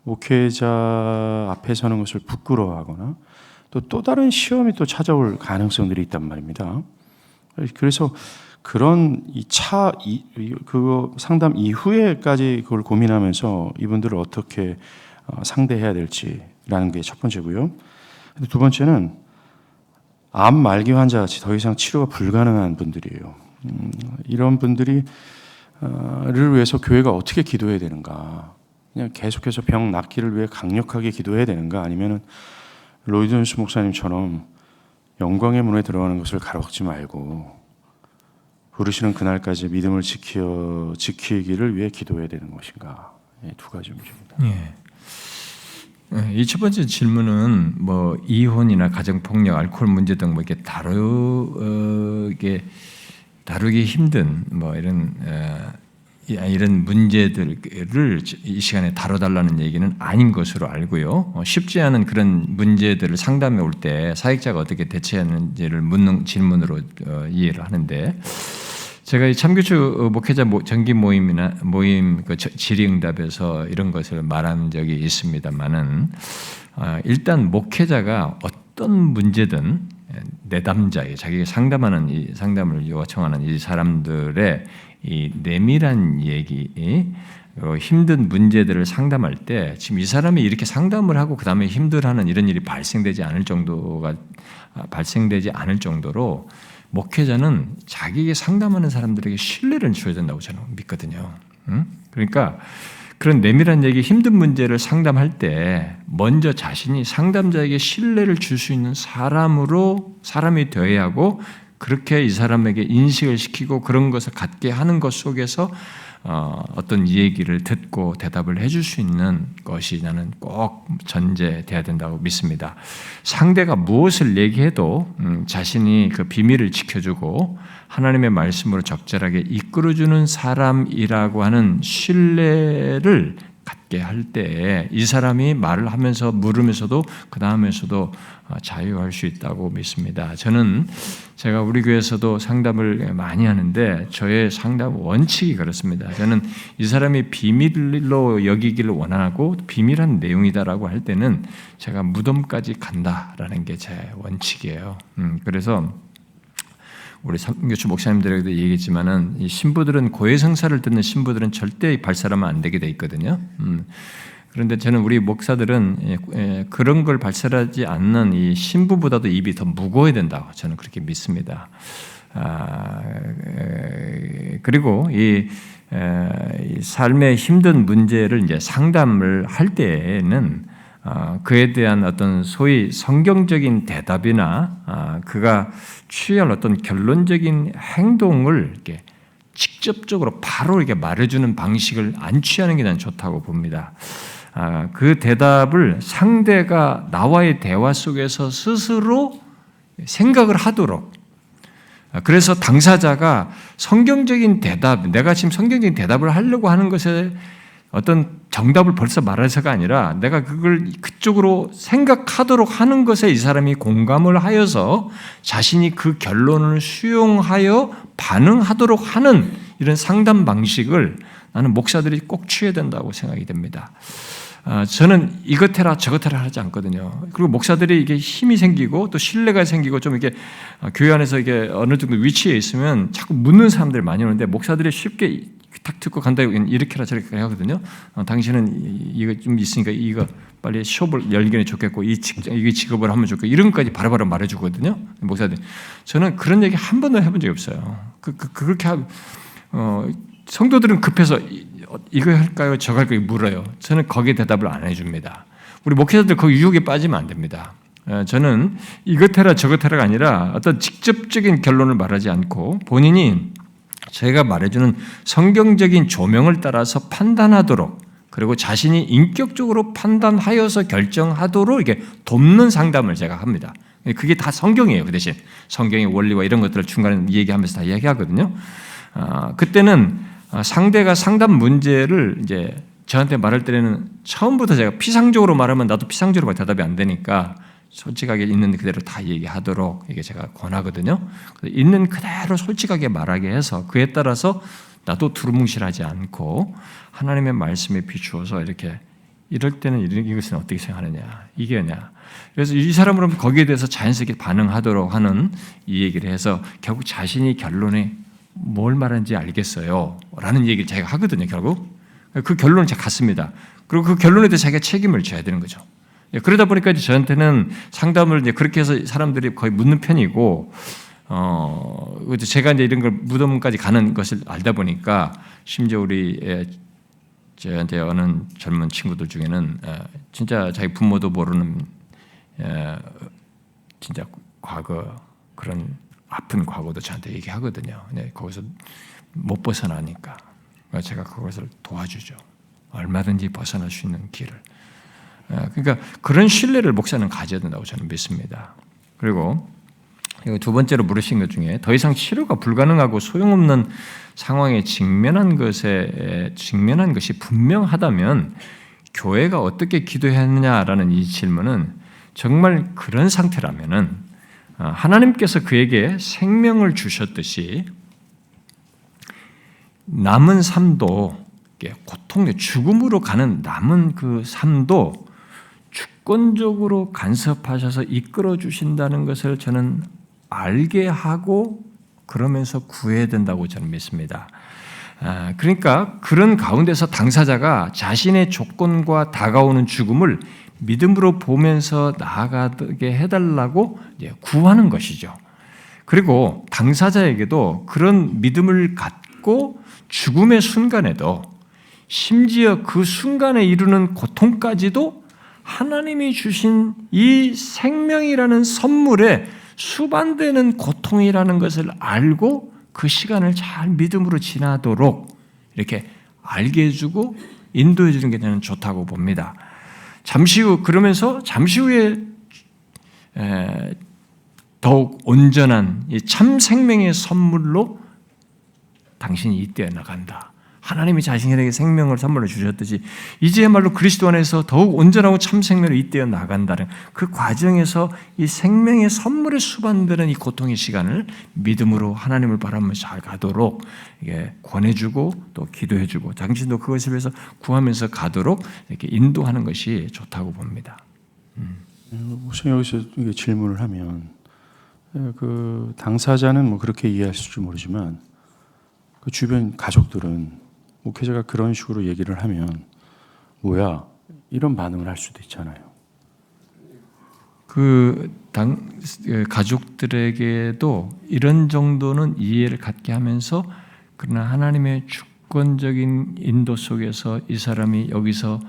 목회자 앞에 서는 것을 부끄러워하거나 또 다른 시험이 또 찾아올 가능성들이 있단 말입니다. 그래서 그런 그거 상담 이후에까지 그걸 고민하면서 이분들을 어떻게 상대해야 될지라는 게 첫 번째고요. 두 번째는 암 말기 환자 같이 더 이상 치료가 불가능한 분들이에요. 이런 분들이 를 위해서 교회가 어떻게 기도해야 되는가? 그냥 계속해서 병 낫기를 위해 강력하게 기도해야 되는가? 아니면은 로이드 존스 목사님처럼 영광의 문에 들어가는 것을 가로막지 말고 부르시는 그날까지 믿음을 지키기를 위해 기도해야 되는 것인가? 두 가지 문제입니다. 예. 이 첫 번째 질문은 뭐 이혼이나 가정폭력, 알코올 문제 등 뭐 이렇게 다루기 힘든 뭐 이런 문제들을 이 시간에 다뤄달라는 얘기는 아닌 것으로 알고요. 쉽지 않은 그런 문제들을 상담해 올 때 사역자가 어떻게 대처하는지를 묻는 질문으로 이해를 하는데, 제가 이 참교추 목회자 정기 모임 그 질의응답에서 이런 것을 말한 적이 있습니다만은, 일단 목회자가 어떤 문제든 내담자에 자기가 상담하는 이 상담을 요청하는 이 사람들의 이 내밀한 얘기, 힘든 문제들을 상담할 때 지금 이 사람이 이렇게 상담을 하고 그 다음에 힘들어하는 이런 일이 발생되지 않을 정도로 목회자는 자기에게 상담하는 사람들에게 신뢰를 줘야 된다고 저는 믿거든요. 그러니까 그런 내밀한 얘기, 힘든 문제를 상담할 때 먼저 자신이 상담자에게 신뢰를 줄 수 있는 사람이 되어야 하고, 그렇게 이 사람에게 인식을 시키고 그런 것을 갖게 하는 것 속에서 어떤 얘기를 듣고 대답을 해줄 수 있는 것이 나는 꼭 전제돼야 된다고 믿습니다. 상대가 무엇을 얘기해도 자신이 그 비밀을 지켜주고 하나님의 말씀으로 적절하게 이끌어주는 사람이라고 하는 신뢰를 갖게 할 때 이 사람이 말을 하면서 물으면서도 그 다음에서도 자유할 수 있다고 믿습니다. 제가 우리 교회에서도 상담을 많이 하는데 저의 상담 원칙이 그렇습니다. 저는 이 사람이 비밀로 여기기를 원하고 비밀한 내용이다라고 할 때는 제가 무덤까지 간다라는 게 제 원칙이에요. 그래서 우리 삼교추 목사님들에게도 얘기했지만은 이 신부들은 고해성사를 듣는 신부들은 절대 발설하면 안 되게 돼 있거든요. 그런데 저는 우리 목사들은 그런 걸 발설하지 않는 이 신부보다도 입이 더 무거워야 된다고 저는 그렇게 믿습니다. 그리고 이 삶의 힘든 문제를 이제 상담을 할 때에는 그에 대한 어떤 소위 성경적인 대답이나 그가 취할 어떤 결론적인 행동을 이렇게 직접적으로 바로 이렇게 말해주는 방식을 안 취하는 게 난 좋다고 봅니다. 그 대답을 상대가 나와의 대화 속에서 스스로 생각을 하도록, 그래서 당사자가 성경적인 대답, 내가 지금 성경적인 대답을 하려고 하는 것에 어떤 정답을 벌써 말해서가 아니라 내가 그걸 그쪽으로 생각하도록 하는 것에 이 사람이 공감을 하여서 자신이 그 결론을 수용하여 반응하도록 하는 이런 상담 방식을 나는 목사들이 꼭 취해야 된다고 생각이 됩니다. 저는 이것 해라 저것 해라 하지 않거든요. 그리고 목사들이 이게 힘이 생기고 또 신뢰가 생기고 좀 이게 교회 안에서 이게 어느 정도 위치에 있으면 자꾸 묻는 사람들이 많이 오는데, 목사들이 쉽게 탁 듣고 간다고 이렇게라 저렇게 하거든요. 당신은 이거 좀 있으니까 이거 빨리 시업을 열기는 좋겠고 이 직업을 하면 좋겠고 이런 것까지 바로바로 말해주거든요. 목사들. 저는 그런 얘기 한 번도 해본 적이 없어요. 그렇게 성도들은 급해서 이거 할까요? 저거 할까요? 물어요. 저는 거기에 대답을 안 해줍니다. 우리 목회자들 그 유혹에 빠지면 안 됩니다. 저는 이것 해라 저것 해라가 아니라 어떤 직접적인 결론을 말하지 않고 본인이 제가 말해주는 성경적인 조명을 따라서 판단하도록, 그리고 자신이 인격적으로 판단하여서 결정하도록 이렇게 돕는 상담을 제가 합니다. 그게 다 성경이에요. 그 대신 성경의 원리와 이런 것들을 중간에 얘기하면서 다 이야기하거든요. 그때는 상대가 상담 문제를 이제 저한테 말할 때는 처음부터 제가 피상적으로 말하면 나도 피상적으로 대답이 안 되니까 솔직하게 있는 그대로 다 얘기하도록 이게 제가 권하거든요. 있는 그대로 솔직하게 말하게 해서 그에 따라서 나도 두루뭉실하지 않고 하나님의 말씀에 비추어서 이렇게 이럴 때는 이것은 어떻게 생각하느냐, 이게냐. 그래서 이 사람으로 거기에 대해서 자연스럽게 반응하도록 하는 이 얘기를 해서 결국 자신이 결론에 뭘 말하는지 알겠어요. 라는 얘기를 제가 하거든요, 결국. 그 결론은 제가 같습니다. 그리고 그 결론에 대해서 자기가 책임을 져야 되는 거죠. 그러다 보니까 이제 저한테는 상담을 이제 그렇게 해서 사람들이 거의 묻는 편이고, 제가 이제 이런 걸 무덤까지 가는 것을 알다 보니까 심지어 우리 저한테 어는 젊은 친구들 중에는 진짜 자기 부모도 모르는 진짜 과거 그런 아픈 과거도 저한테 얘기하거든요. 네, 거기서 못 벗어나니까 제가 그것을 도와주죠. 얼마든지 벗어날 수 있는 길을. 그러니까 그런 신뢰를 목사는 가져야 된다고 저는 믿습니다. 그리고 두 번째로 물으신 것 중에 더 이상 치료가 불가능하고 소용없는 상황에 직면한 것이 분명하다면 교회가 어떻게 기도해야 하느냐라는 이 질문은 정말 그런 상태라면은 하나님께서 그에게 생명을 주셨듯이 남은 삶도 고통의 죽음으로 가는 남은 그 삶도 주권적으로 간섭하셔서 이끌어 주신다는 것을 저는 알게 하고 그러면서 구해야 된다고 저는 믿습니다. 그러니까 그런 가운데서 당사자가 자신의 조건과 다가오는 죽음을 믿음으로 보면서 나아가게 해달라고 구하는 것이죠. 그리고 당사자에게도 그런 믿음을 갖고 죽음의 순간에도 심지어 그 순간에 이루는 고통까지도 하나님이 주신 이 생명이라는 선물에 수반되는 고통이라는 것을 알고 그 시간을 잘 믿음으로 지나도록 이렇게 알게 해주고 인도해 주는 게 저는 좋다고 봅니다. 잠시 후에 더욱 온전한 참 생명의 선물로 당신이 이때에 나간다. 하나님이 자신에게 생명을 선물로 주셨듯이 이제야말로 그리스도 안에서 더욱 온전하고 참 생명을 이때에 나간다는 그 과정에서 이 생명의 선물에 수반되는 이 고통의 시간을 믿음으로 하나님을 바라보면서 잘 가도록 이게 권해주고 또 기도해주고 당신도 그것을 위해서 구하면서 가도록 이렇게 인도하는 것이 좋다고 봅니다. 혹시 여기서 질문을 하면 그 당사자는 뭐 그렇게 이해했을지 모르지만 그 주변 가족들은 목회자가 그런 식으로 얘기를 하면 뭐야 이런 반응을 할 수도 있잖아요. 가족들에게도 이런 정도는 이해를 갖게 하면서 그러나 하나님의 주권적인 인도 속에서 이 사람이 여기서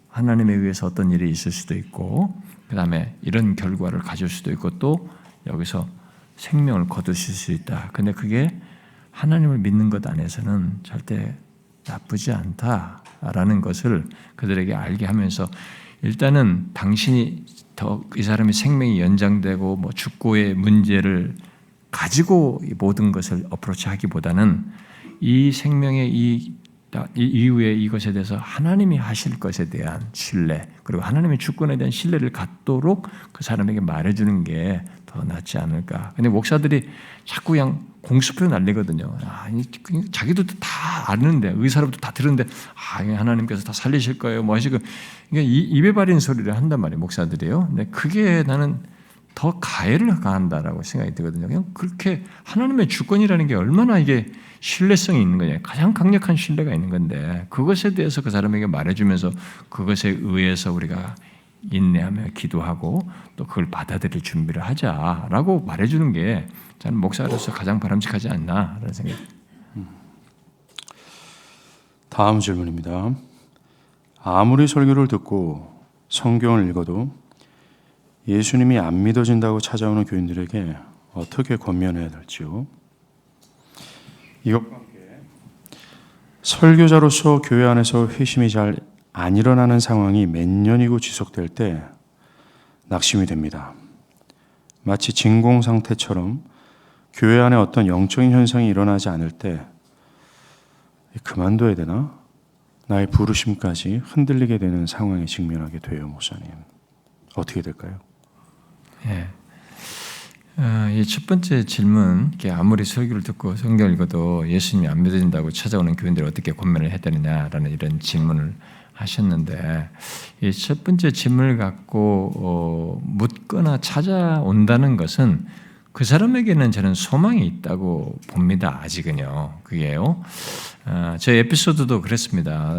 하나님에 의해서 어떤 일이 있을 수도 있고 그 다음에 이런 결과를 가질 수도 있고 또 여기서 생명을 거두실 수 있다. 근데 그게 하나님을 믿는 것 안에서는 절대 나쁘지 않다라는 것을 그들에게 알게 하면서 일단은 당신이 더 이 사람의 생명이 연장되고 뭐 죽고의 문제를 가지고 모든 것을 어프로치하기보다는 이 생명의 이 이후에 이것에 대해서 하나님이 하실 것에 대한 신뢰 그리고 하나님의 주권에 대한 신뢰를 갖도록 그 사람에게 말해주는 게 더 낫지 않을까. 근데 목사들이 자꾸 그냥 공수표 날리거든요. 자기도 다 아는데 의사로부터 다 들었는데 하나님께서 다 살리실 거예요. 뭐 하시고 그러니까 입에 바른 소리를 한단 말이에요. 목사들이요. 근데 그게 나는 더 가해를 가한다라고 생각이 들거든요. 그냥 그렇게 하나님의 주권이라는 게 얼마나 이게 신뢰성이 있는 거냐. 가장 강력한 신뢰가 있는 건데 그것에 대해서 그 사람에게 말해주면서 그것에 의해서 우리가 인내하며 기도하고 또 그걸 받아들일 준비를 하자라고 말해주는 게 저는 목사로서 가장 바람직하지 않나라는 생각이 듭니다. 다음 질문입니다. 아무리 설교를 듣고 성경을 읽어도 예수님이 안 믿어진다고 찾아오는 교인들에게 어떻게 권면해야 될지요? 이것과 함께 설교자로서 교회 안에서 회심이 잘 안 일어나는 상황이 몇 년이고 지속될 때 낙심이 됩니다. 마치 진공 상태처럼 교회 안에 어떤 영적인 현상이 일어나지 않을 때 그만둬야 되나? 나의 부르심까지 흔들리게 되는 상황에 직면하게 돼요, 목사님. 어떻게 될까요? 이 첫 번째 질문, 아무리 설교를 듣고 성경을 읽어도 예수님이 안 믿어진다고 찾아오는 교인들을 어떻게 권면을 해야 되느냐라는 이런 질문을 하셨는데 이 첫 번째 질문을 갖고 묻거나 찾아온다는 것은 그 사람에게는 저는 소망이 있다고 봅니다. 아직은요. 그게요. 저 에피소드도 그랬습니다.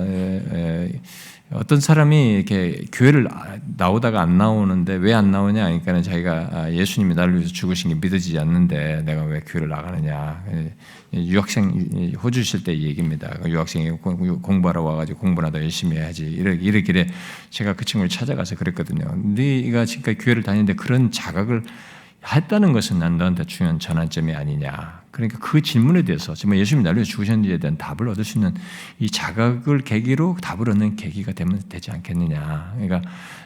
어떤 사람이 이렇게 교회를 나오다가 안 나오는데 왜 안 나오냐? 그러니까 자기가 예수님이 나를 위해서 죽으신 게 믿어지지 않는데 내가 왜 교회를 나가느냐? 유학생 호주 있을 때 얘기입니다. 유학생이 공부하러 와가지고 공부나 더 열심히 해야지. 이러길래 제가 그 친구를 찾아가서 그랬거든요. 네가 지금까지 교회를 다니는데 그런 자각을 했다는 것은 난 너한테 중요한 전환점이 아니냐. 그러니까 그 질문에 대해서 정말 예수님이 나를 위해서 죽으셨는지에 대한 답을 얻을 수 있는 이 자각을 계기로 답을 얻는 계기가 되면 되지 않겠느냐. 그러니까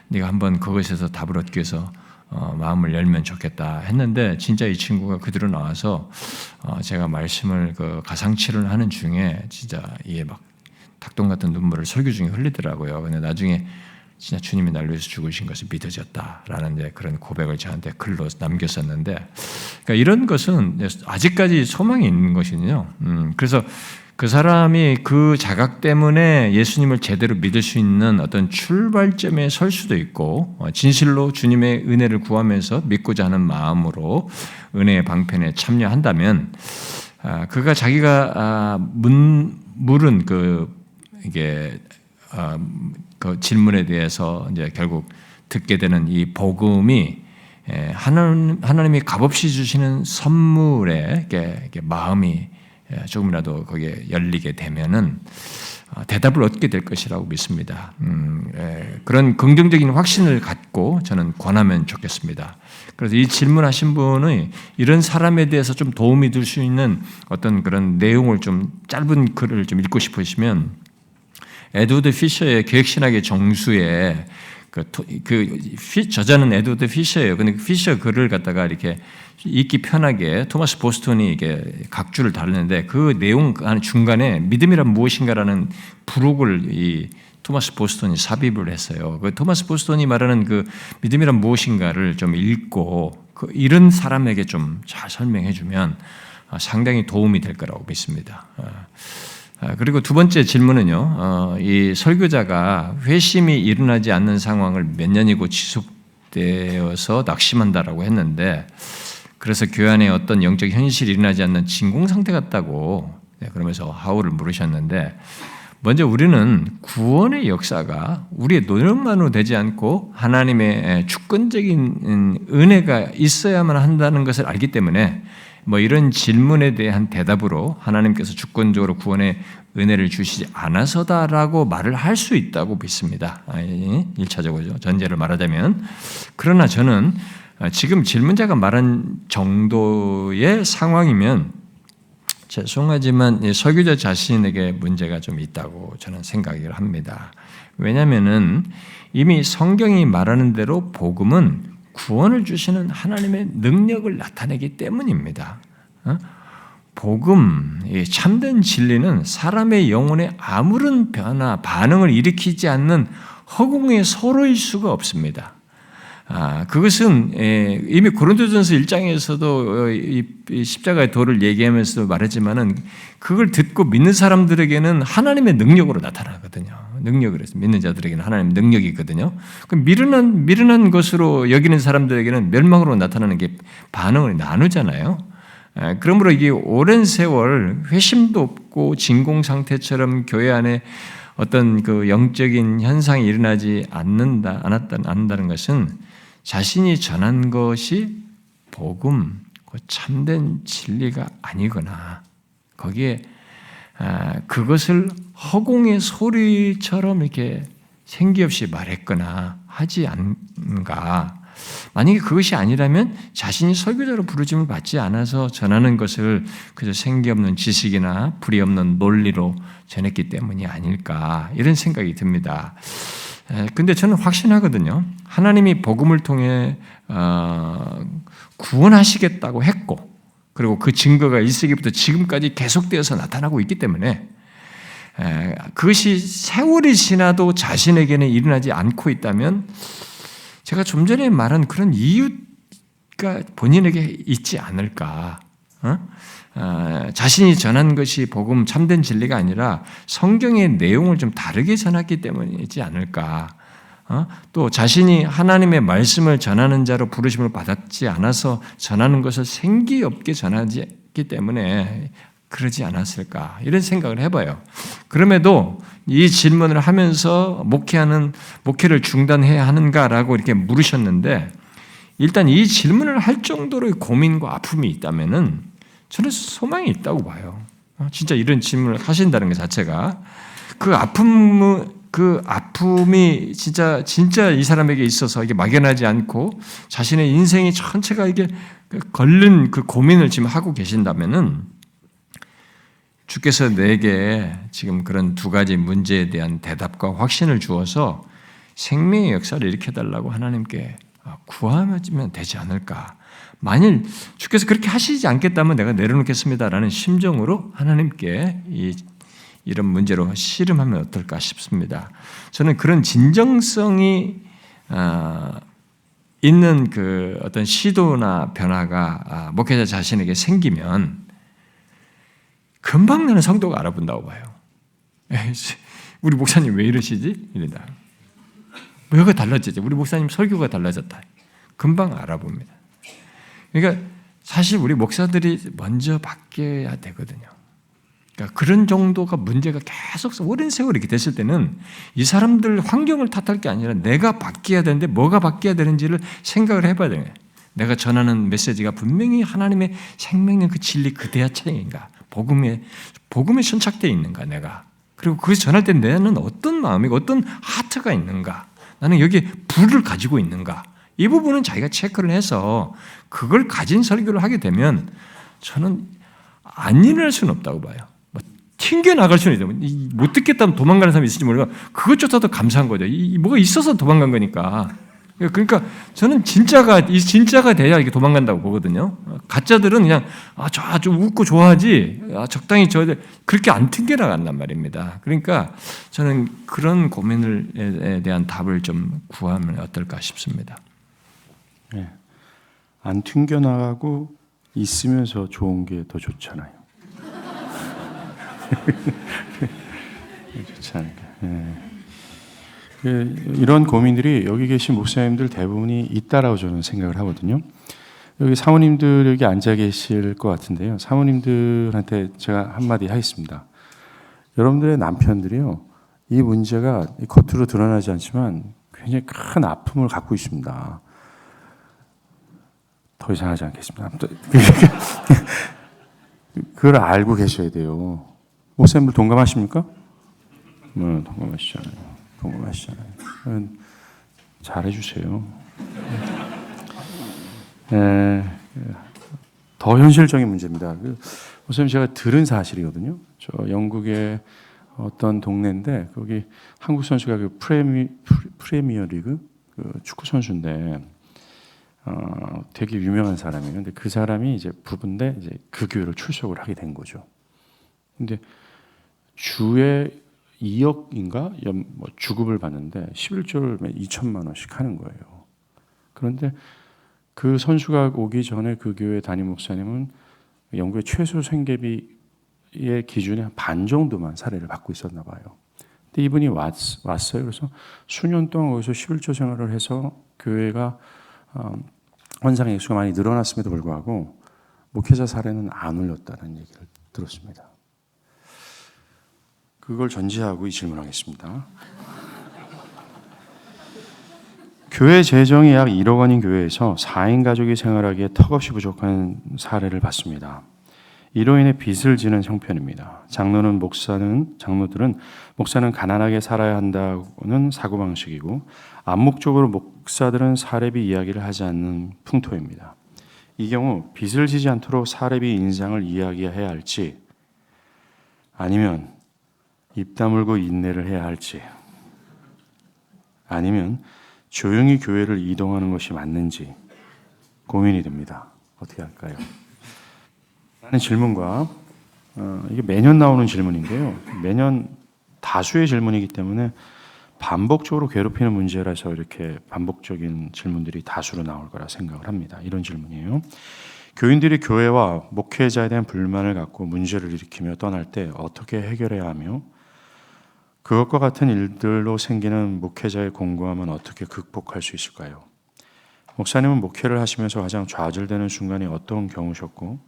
네가 한번 그것에서 답을 얻기 위해서 마음을 열면 좋겠다 했는데 진짜 이 친구가 그대로 나와서 제가 말씀을 그 가상치료를 하는 중에 진짜 이게 막 닭똥 같은 눈물을 설교 중에 흘리더라고요. 근데 나중에 진짜 주님이 나를 위해서 죽으신 것이 믿어졌다라는 이제 그런 고백을 저한테 글로 남겼었는데, 그러니까 이런 것은 아직까지 소망이 있는 것이거든요. 그래서 그 사람이 그 자각 때문에 예수님을 제대로 믿을 수 있는 어떤 출발점에 설 수도 있고, 진실로 주님의 은혜를 구하면서 믿고자 하는 마음으로 은혜의 방편에 참여한다면, 그가 자기가 물은 이게 그 질문에 대해서 이제 결국 듣게 되는 이 복음이 하나님이 값없이 주시는 선물에 이렇게 마음이 조금이라도 거기에 열리게 되면은 대답을 얻게 될 것이라고 믿습니다. 그런 긍정적인 확신을 갖고 저는 권하면 좋겠습니다. 그래서 이 질문하신 분의 이런 사람에 대해서 좀 도움이 될 수 있는 어떤 그런 내용을 좀 짧은 글을 좀 읽고 싶으시면 에드워드 피셔의 계획신학의 정수에 저자는 에드워드 피셔예요. 근데 피셔 글을 갖다가 이렇게 읽기 편하게 토마스 보스턴이 이게 각주를 다루는데 그 내용 중간에 믿음이란 무엇인가라는 부록을 이 토마스 보스턴이 삽입을 했어요. 그 토마스 보스턴이 말하는 그 믿음이란 무엇인가를 좀 읽고 이런 사람에게 좀 잘 설명해주면 상당히 도움이 될 거라고 믿습니다. 그리고 두 번째 질문은요, 이 설교자가 회심이 일어나지 않는 상황을 몇 년이고 지속되어서 낙심한다라고 했는데, 그래서 교회 안에 어떤 영적 현실이 일어나지 않는 진공 상태 같다고 그러면서 하울을 물으셨는데, 먼저 우리는 구원의 역사가 우리의 노력만으로 되지 않고 하나님의 주권적인 은혜가 있어야만 한다는 것을 알기 때문에 이런 질문에 대한 대답으로 하나님께서 주권적으로 구원의 은혜를 주시지 않아서다라고 말을 할 수 있다고 믿습니다. 1차적으로 전제를 말하자면. 그러나 저는 지금 질문자가 말한 정도의 상황이면 죄송하지만 설교자 자신에게 문제가 좀 있다고 저는 생각을 합니다. 왜냐하면 이미 성경이 말하는 대로 복음은 구원을 주시는 하나님의 능력을 나타내기 때문입니다. 복음, 참된 진리는 사람의 영혼에 아무런 변화, 반응을 일으키지 않는 허공의 소로일 수가 없습니다. 그것은 이미 고린도전서 1장에서도 이 십자가의 도를 얘기하면서도 말했지만은 그걸 듣고 믿는 사람들에게는 하나님의 능력으로 나타나거든요. 능력을 해서 믿는 자들에게는 하나님의 능력이 있거든요. 그럼 미련한 것으로 여기는 사람들에게는 멸망으로 나타나는 게 반응을 나누잖아요. 그러므로 이게 오랜 세월 회심도 없고 진공 상태처럼 교회 안에 어떤 그 영적인 현상이 일어나지 않는다는 것은 자신이 전한 것이 복음, 참된 진리가 아니거나 거기에 그것을 허공의 소리처럼 이렇게 생기 없이 말했거나 하지 않은가. 만약에 그것이 아니라면 자신이 설교자로 부르짐을 받지 않아서 전하는 것을 그저 생기 없는 지식이나 불이 없는 논리로 전했기 때문이 아닐까 이런 생각이 듭니다. 근데 저는 확신하거든요. 하나님이 복음을 통해 구원하시겠다고 했고 그리고 그 증거가 1세기부터 지금까지 계속되어서 나타나고 있기 때문에 그것이 세월이 지나도 자신에게는 일어나지 않고 있다면 제가 좀 전에 말한 그런 이유가 본인에게 있지 않을까. 자신이 전한 것이 복음 참된 진리가 아니라 성경의 내용을 좀 다르게 전했기 때문이지 않을까. 또 자신이 하나님의 말씀을 전하는 자로 부르심을 받았지 않아서 전하는 것을 생기 없게 전하기 때문에 그러지 않았을까 이런 생각을 해봐요. 그럼에도 이 질문을 하면서 목회를 중단해야 하는가라고 이렇게 물으셨는데 일단 이 질문을 할 정도로의 고민과 아픔이 있다면은 저는 소망이 있다고 봐요. 진짜 이런 질문을 하신다는 것 자체가 그 아픔이 진짜 이 사람에게 있어서 이게 막연하지 않고 자신의 인생이 전체가 이게 걸린 그 고민을 지금 하고 계신다면은 주께서 내게 지금 그런 두 가지 문제에 대한 대답과 확신을 주어서 생명의 역사를 일으켜달라고 하나님께 구하면 되지 않을까. 만일 주께서 그렇게 하시지 않겠다면 내가 내려놓겠습니다라는 심정으로 하나님께 이런 문제로 씨름하면 어떨까 싶습니다. 저는 그런 진정성이 있는 그 어떤 시도나 변화가 목회자 자신에게 생기면 금방 나는 성도가 알아본다고 봐요. 에이씨, 우리 목사님 왜 이러시지? 이러다. 뭐가 달라지지? 우리 목사님 설교가 달라졌다. 금방 알아봅니다. 그러니까 사실 우리 목사들이 먼저 바뀌어야 되거든요. 그러니까 그런 정도가 문제가 계속 오랜 세월 이렇게 됐을 때는 이 사람들 환경을 탓할 게 아니라 내가 바뀌어야 되는데 뭐가 바뀌어야 되는지를 생각을 해봐야 돼요. 내가 전하는 메시지가 분명히 하나님의 생명력 그 진리 그대야 차이인가? 복음에 선착되어 있는가 내가? 그리고 그것을 전할 때 내는 어떤 마음이고 어떤 하트가 있는가? 나는 여기에 불을 가지고 있는가? 이 부분은 자기가 체크를 해서 그걸 가진 설교를 하게 되면 저는 안 일어날 수는 없다고 봐요. 튕겨나갈 수는 있어요. 못 듣겠다면 도망가는 사람이 있을지 모르지만 그것조차도 감사한 거죠. 뭐가 있어서 도망간 거니까. 그러니까 저는 진짜가 돼야 이게 도망간다고 보거든요. 가짜들은 그냥 좀 웃고 좋아하지 적당히 그렇게 안 튕겨나간단 말입니다. 그러니까 저는 그런 고민에 대한 답을 좀 구하면 어떨까 싶습니다. 네. 안 튕겨나가고 있으면서 좋은 게 더 좋잖아요. 좋지 않을까. 네. 이런 고민들이 여기 계신 목사님들 대부분이 있다라고 저는 생각을 하거든요. 여기 사모님들 여기 앉아 계실 것 같은데요. 사모님들한테 제가 한마디 하겠습니다. 여러분들의 남편들이요, 이 문제가 겉으로 드러나지 않지만 굉장히 큰 아픔을 갖고 있습니다. 더 이상 하지 않겠습니다. 그걸 알고 계셔야 돼요. 목사님들 동감하십니까? 동감하시잖아요. 잘해주세요. 더 현실적인 문제입니다. 목사님 제가 들은 사실이거든요. 저 영국의 어떤 동네인데 거기 한국 선수가 그 프리미어리그 그 축구 선수인데 되게 유명한 사람이에요. 근데 그 사람이 이제 부부인데 이제 그 교회를 출석을 하게 된 거죠. 근데 주에 2억인가 주급을 받는데 11조를 2천만 원씩 하는 거예요. 그런데 그 선수가 오기 전에 그 교회 담임 목사님은 영국의 최소 생계비의 기준의 한 반 정도만 사례를 받고 있었나 봐요. 근데 이분이 왔어요. 그래서 수년 동안 거기서 11조 생활을 해서 교회가 헌상의 액수가 많이 늘어났음에도 불구하고 목회자 사례는 안 올렸다는 얘기를 들었습니다. 그걸 전제하고 이 질문하겠습니다. 교회 재정이 약 1억 원인 교회에서 4인 가족이 생활하기에 턱없이 부족한 사례를 봤습니다. 이로 인해 빚을 지는 형편입니다. 장로들은 목사는 가난하게 살아야 한다고는 사고방식이고 암묵적으로 목사들은 사례비 이야기를 하지 않는 풍토입니다. 이 경우 빚을 지지 않도록 사례비 인상을 이야기해야 할지 아니면 입 다물고 인내를 해야 할지 아니면 조용히 교회를 이동하는 것이 맞는지 고민이 됩니다. 어떻게 할까요? 라는 질문과 이게 매년 나오는 질문인데요. 매년 다수의 질문이기 때문에 반복적으로 괴롭히는 문제라서 이렇게 반복적인 질문들이 다수로 나올 거라 생각을 합니다. 이런 질문이에요. 교인들이 교회와 목회자에 대한 불만을 갖고 문제를 일으키며 떠날 때 어떻게 해결해야 하며 그것과 같은 일들로 생기는 목회자의 공고함은 어떻게 극복할 수 있을까요? 목사님은 목회를 하시면서 가장 좌절되는 순간이 어떤 경우셨고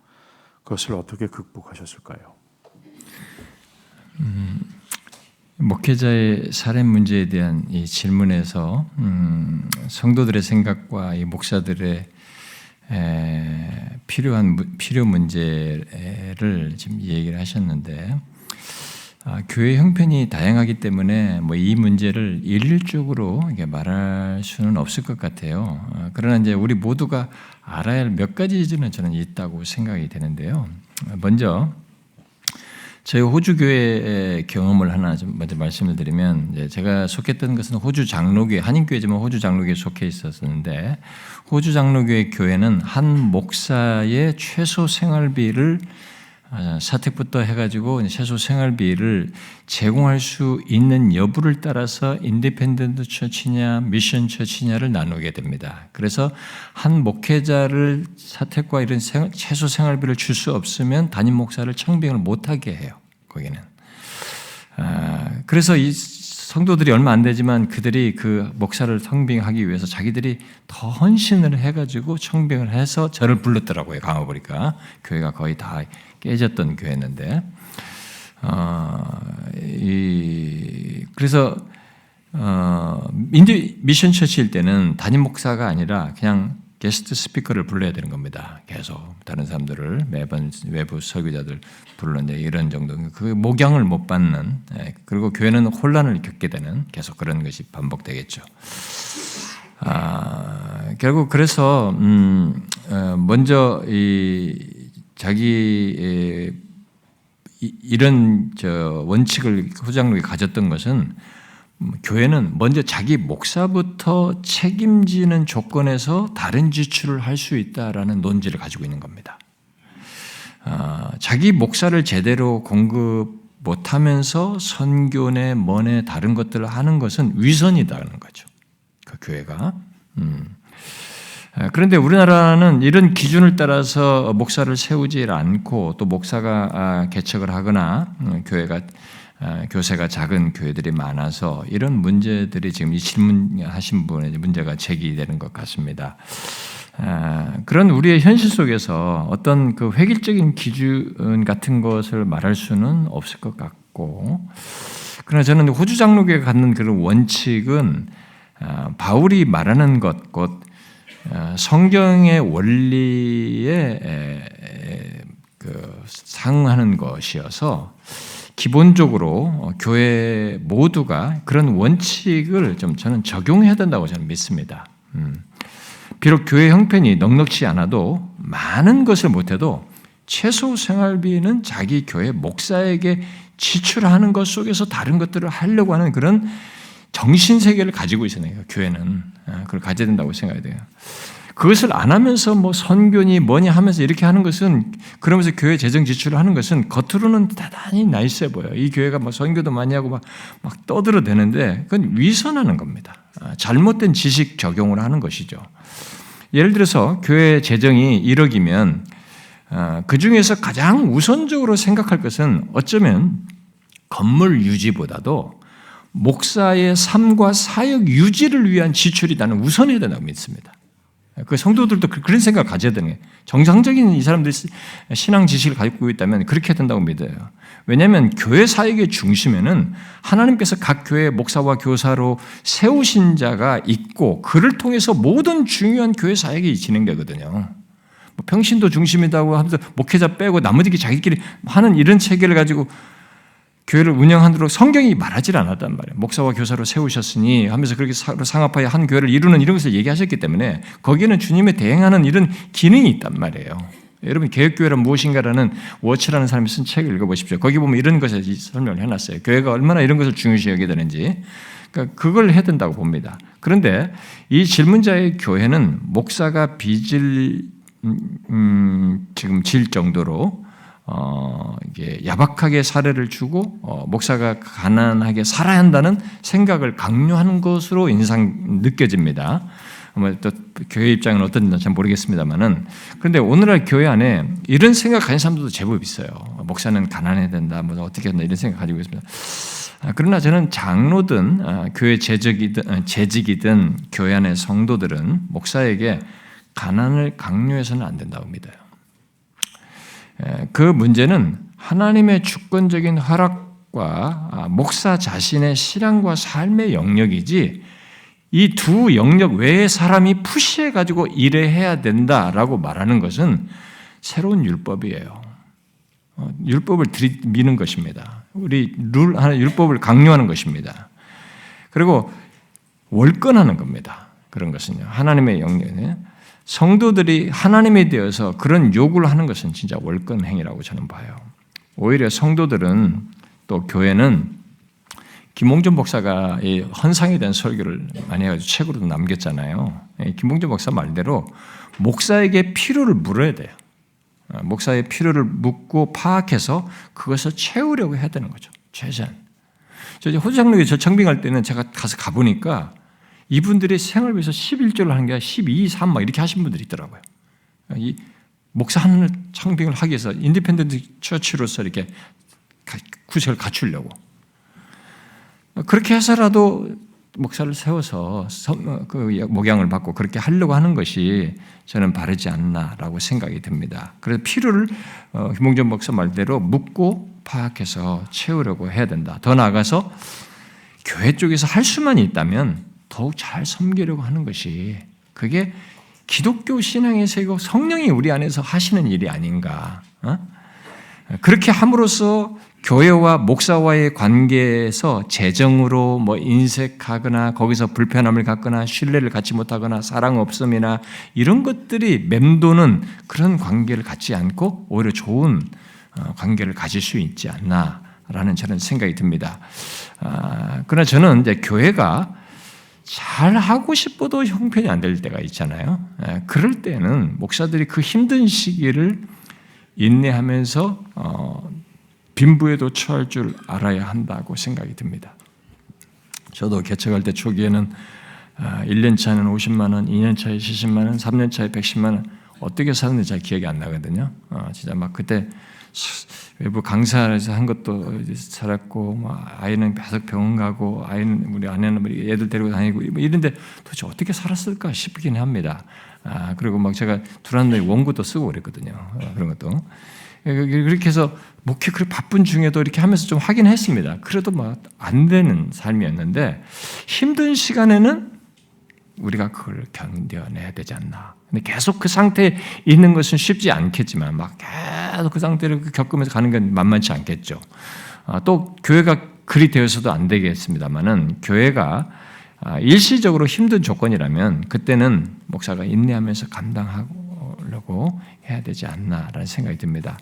그것을 어떻게 극복하셨을까요? 목회자의 살인 문제에 대한 이 질문에서 성도들의 생각과 이 목사들의 필요 문제를 지금 얘기를 하셨는데, 교회 형편이 다양하기 때문에 뭐 이 문제를 일률적으로 말할 수는 없을 것 같아요. 그러나 이제 우리 모두가 알아야 할 몇 가지는 저는 있다고 생각이 되는데요. 먼저 저희 호주 교회의 경험을 하나 좀 먼저 말씀을 드리면, 이제 제가 속했던 것은 호주 장로교회, 한인교회지만 호주 장로교회에 속해 있었는데, 호주 장로교회 교회는 한 목사의 최소 생활비를 사택부터 해가지고 최소 생활비를 제공할 수 있는 여부를 따라서 인디펜던트 처치냐 미션 처치냐를 나누게 됩니다. 그래서 한 목회자를 사택과 이런 최소 생활비를 줄 수 없으면 담임 목사를 청빙을 못하게 해요. 거기는. 그래서 이 성도들이 얼마 안 되지만 그들이 그 목사를 청빙하기 위해서 자기들이 더 헌신을 해가지고 청빙을 해서 저를 불렀더라고요. 가보니까 교회가 거의 다 깨졌던 교회였는데, 그래서 미션 처치일 때는 담임 목사가 아니라 그냥 게스트 스피커를 불러야 되는 겁니다. 계속 다른 사람들을 매번 외부 설교자들 부르는데 이런 정도 그 목양을 못 받는, 그리고 교회는 혼란을 겪게 되는 계속 그런 것이 반복되겠죠. 결국 그래서 먼저 자기 이런 원칙을 후장록이 가졌던 것은, 교회는 먼저 자기 목사부터 책임지는 조건에서 다른 지출을 할 수 있다라는 논지를 가지고 있는 겁니다. 자기 목사를 제대로 공급 못하면서 선교내 뭐내 다른 것들을 하는 것은 위선이라는 거죠. 그 교회가. 그런데 우리나라는 이런 기준을 따라서 목사를 세우지 않고, 또 목사가 개척을 하거나 교세가 작은 교회들이 많아서 이런 문제들이 지금 이 질문하신 분의 문제가 제기되는 것 같습니다. 그런 우리의 현실 속에서 어떤 그 획일적인 기준 같은 것을 말할 수는 없을 것 같고, 그러나 저는 호주 장로교회가 갖는 그런 원칙은 바울이 말하는 것, 곧 성경의 원리에 상응하는 것이어서, 기본적으로 교회 모두가 그런 원칙을 저는 적용해야 된다고 저는 믿습니다. 비록 교회 형편이 넉넉지 않아도, 많은 것을 못해도 최소 생활비는 자기 교회 목사에게 지출하는 것 속에서 다른 것들을 하려고 하는 그런 정신세계를 가지고 있어요. 교회는 그걸 가져야 된다고 생각이 돼요. 그것을 안 하면서 뭐 선교니 뭐니 하면서 이렇게 하는 것은, 그러면서 교회 재정 지출을 하는 것은 겉으로는 대단히 나이스해 보여요. 이 교회가 뭐 선교도 많이 하고 막 떠들어대는데, 그건 위선하는 겁니다. 잘못된 지식 적용을 하는 것이죠. 예를 들어서 교회 재정이 1억이면 그 중에서 가장 우선적으로 생각할 것은 어쩌면 건물 유지보다도 목사의 삶과 사역 유지를 위한 지출이 나는 우선해야 된다고 믿습니다. 그 성도들도 그런 생각을 가져야 되는 거예요. 정상적인 이 사람들이 신앙 지식을 가지고 있다면 그렇게 해야 된다고 믿어요. 왜냐하면 교회 사역의 중심에는 하나님께서 각 교회 목사와 교사로 세우신 자가 있고, 그를 통해서 모든 중요한 교회 사역이 진행되거든요. 평신도 중심이라고 하면서 목회자 빼고 나머지 자기끼리 하는 이런 체계를 가지고 교회를 운영하도록 성경이 말하지 않았단 말이에요. 목사와 교사로 세우셨으니 하면서 그렇게 상합하여 한 교회를 이루는 이런 것을 얘기하셨기 때문에 거기에는 주님에 대행하는 이런 기능이 있단 말이에요. 여러분, 개혁교회란 무엇인가라는 워치라는 사람이 쓴 책을 읽어보십시오. 거기 보면 이런 것에 설명을 해놨어요. 교회가 얼마나 이런 것을 중요시 여기게 되는지. 그러니까 그걸 해야 된다고 봅니다. 그런데 이 질문자의 교회는 목사가 빚을 지금 질 정도로 이게 야박하게 사례를 주고 목사가 가난하게 살아야 한다는 생각을 강요하는 것으로 느껴집니다. 또 교회 입장은 어떤지 잘 모르겠습니다만은, 그런데 오늘날 교회 안에 이런 생각 가진 사람들도 제법 있어요. 목사는 가난해야 된다, 뭐 어떻게 한다 이런 생각 가지고 있습니다. 그러나 저는 장로든 교회 재직이든 교회 안의 성도들은 목사에게 가난을 강요해서는 안 된다고 믿어요. 그 문제는 하나님의 주권적인 허락과 목사 자신의 신앙과 삶의 영역이지 이 두 영역 외에 사람이 푸시해가지고 일해야 된다라고 말하는 것은 새로운 율법이에요. 율법을 들이미는 것입니다. 우리 율법을 강요하는 것입니다. 그리고 월권하는 겁니다. 그런 것은요. 하나님의 영역에 성도들이 하나님에 대해서 그런 요구를 하는 것은 진짜 월권 행위라고 저는 봐요. 오히려 성도들은 또 교회는 김홍준 목사가 이 헌상에 대한 설교를 많이 해가지고 책으로도 남겼잖아요. 김홍준 목사 말대로 목사에게 필요를 물어야 돼요. 목사의 필요를 묻고 파악해서 그것을 채우려고 해야 되는 거죠. 최소한. 저 호주장로교 저 청빙할 때는 제가 가서 가보니까 이분들이 생을 위해서 11조를 하는 게 아니라 12, 3 막 이렇게 하신 분들이 있더라고요. 이 목사 하늘 청빙을 하기 위해서 인디펜던트 처치로서 이렇게 구색을 갖추려고. 그렇게 해서라도 목사를 세워서 그 목양을 받고 그렇게 하려고 하는 것이 저는 바르지 않나라고 생각이 듭니다. 그래서 필요를 김홍준 목사 말대로 묻고 파악해서 채우려고 해야 된다. 더 나아가서 교회 쪽에서 할 수만 있다면 더욱 잘 섬기려고 하는 것이 그게 기독교 신앙에서 성령이 우리 안에서 하시는 일이 아닌가. 그렇게 함으로써 교회와 목사와의 관계에서 재정으로 인색하거나 거기서 불편함을 갖거나 신뢰를 갖지 못하거나 사랑 없음이나 이런 것들이 맴도는 그런 관계를 갖지 않고 오히려 좋은 관계를 가질 수 있지 않나라는 저는 생각이 듭니다. 그러나 저는 이제 교회가 잘 하고 싶어도 형편이 안 될 때가 있잖아요. 그럴 때는 목사들이 그 힘든 시기를 인내하면서 빈부에도 처할 줄 알아야 한다고 생각이 듭니다. 저도 개척할 때 초기에는 1년 차는 50만 원, 2년 차에 70만 원, 3년 차에 110만 원 어떻게 사는지 잘 기억이 안 나거든요. 진짜 막 그때 외부 강사에서 한 것도 살았고, 아이는 계속 병원 가고, 아이는 우리 아내는 애들 데리고 다니고 이런데 도대체 어떻게 살았을까 싶긴 합니다. 그리고 제가 두란노에 원고도 쓰고 그랬거든요. 그런 것도. 그렇게 해서 목회 그렇게 바쁜 중에도 이렇게 하면서 좀 하긴 했습니다. 그래도 안 되는 삶이었는데 힘든 시간에는 우리가 그걸 견뎌내야 되지 않나. 근데 계속 그 상태에 있는 것은 쉽지 않겠지만 계속 그 상태를 겪으면서 가는 건 만만치 않겠죠. 또 교회가 그리 되어서도 안 되겠습니다만은 교회가 일시적으로 힘든 조건이라면 그때는 목사가 인내하면서 감당하려고 해야 되지 않나라는 생각이 듭니다.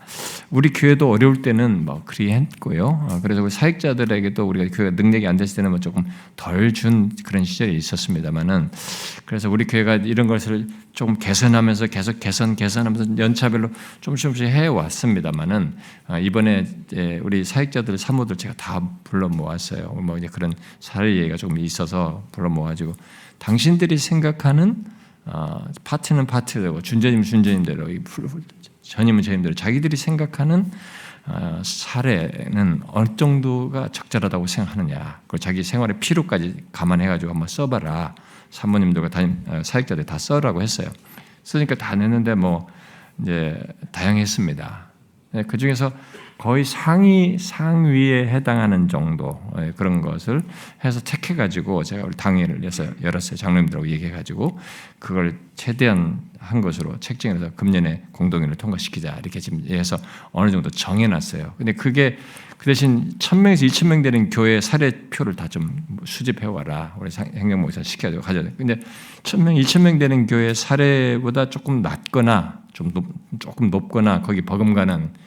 우리 교회도 어려울 때는 그리 했고요. 그래서 우리 사역자들에게도 우리가 교회가 능력이 안 됐을 때는 조금 덜 준 그런 시절이 있었습니다만은 그래서 우리 교회가 이런 것을 조금 개선하면서 계속 개선하면서 연차별로 조금씩 해왔습니다만은 이번에 우리 사역자들 사모들 제가 다 불러 모았어요. 이제 그런 사례 얘기가 조금 있어서 불러 모아가지고 당신들이 생각하는 파트는 파트대로, 준전이면 준전임대로, 전임은 전임대로 자기들이 생각하는 사례는 어느 정도가 적절하다고 생각하느냐, 그리고 자기 생활의 필요까지 감안해가지고 한번 써봐라. 사모님들과 사역자들 다 써라고 했어요. 쓰니까 다 냈는데 이제 다양했습니다. 그 중에서 거의 상위에 해당하는 정도 그런 것을 해서 택해가지고 제가 우리 당회를 열었어요. 장로님들하고 얘기해가지고 그걸 최대한 한 것으로 책정해서 금년에 공동회를 통과시키자 이렇게 지금 해서 어느 정도 정해놨어요. 근데 그게 그 대신 1,000명에서 2,000명 되는 교회 사례표를 다 좀 수집해와라. 우리 행정목사 시켜가지고 가져야 돼. 근데 1,000명, 2,000명 되는 교회 사례보다 조금 낮거나 조금 높거나 거기 버금가는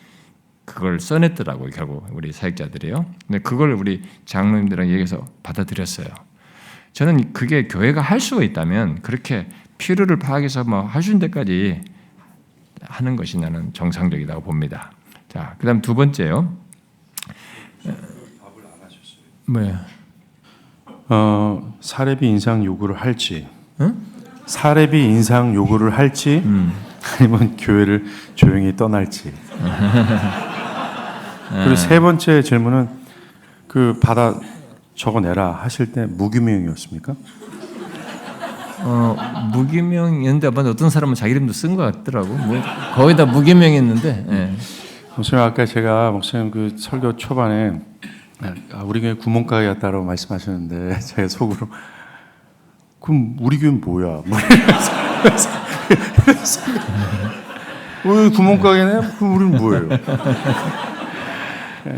그걸 써냈더라고요. 결국 우리 사역자들이요. 근데 그걸 우리 장로님들랑 얘기해서 받아들였어요. 저는 그게 교회가 할 수가 있다면 그렇게 필요를 파악해서 할 수 있는 데까지 하는 것이 나는 정상적이라고 봅니다. 자, 그다음 두 번째요. 뭐야? 사례비 인상 요구를 할지, 응? 사례비 인상 요구를 할지, 아니면 교회를 조용히 떠날지. 그리고 세 번째 질문은 그 받아 적어내라 하실 때 무기명이었습니까? 무기명이었는데 어떤 사람은 자기 이름도 쓴 것 같더라고. 뭐 거의 다 무기명이었는데. 예. 목사님 아까 제가 목사님 그 설교 초반에 우리 교회 구멍가게였다라고 말씀하셨는데 제가 속으로 그럼 우리 교회는 뭐야? 우리 구멍가게네? 그럼 우리는 뭐예요?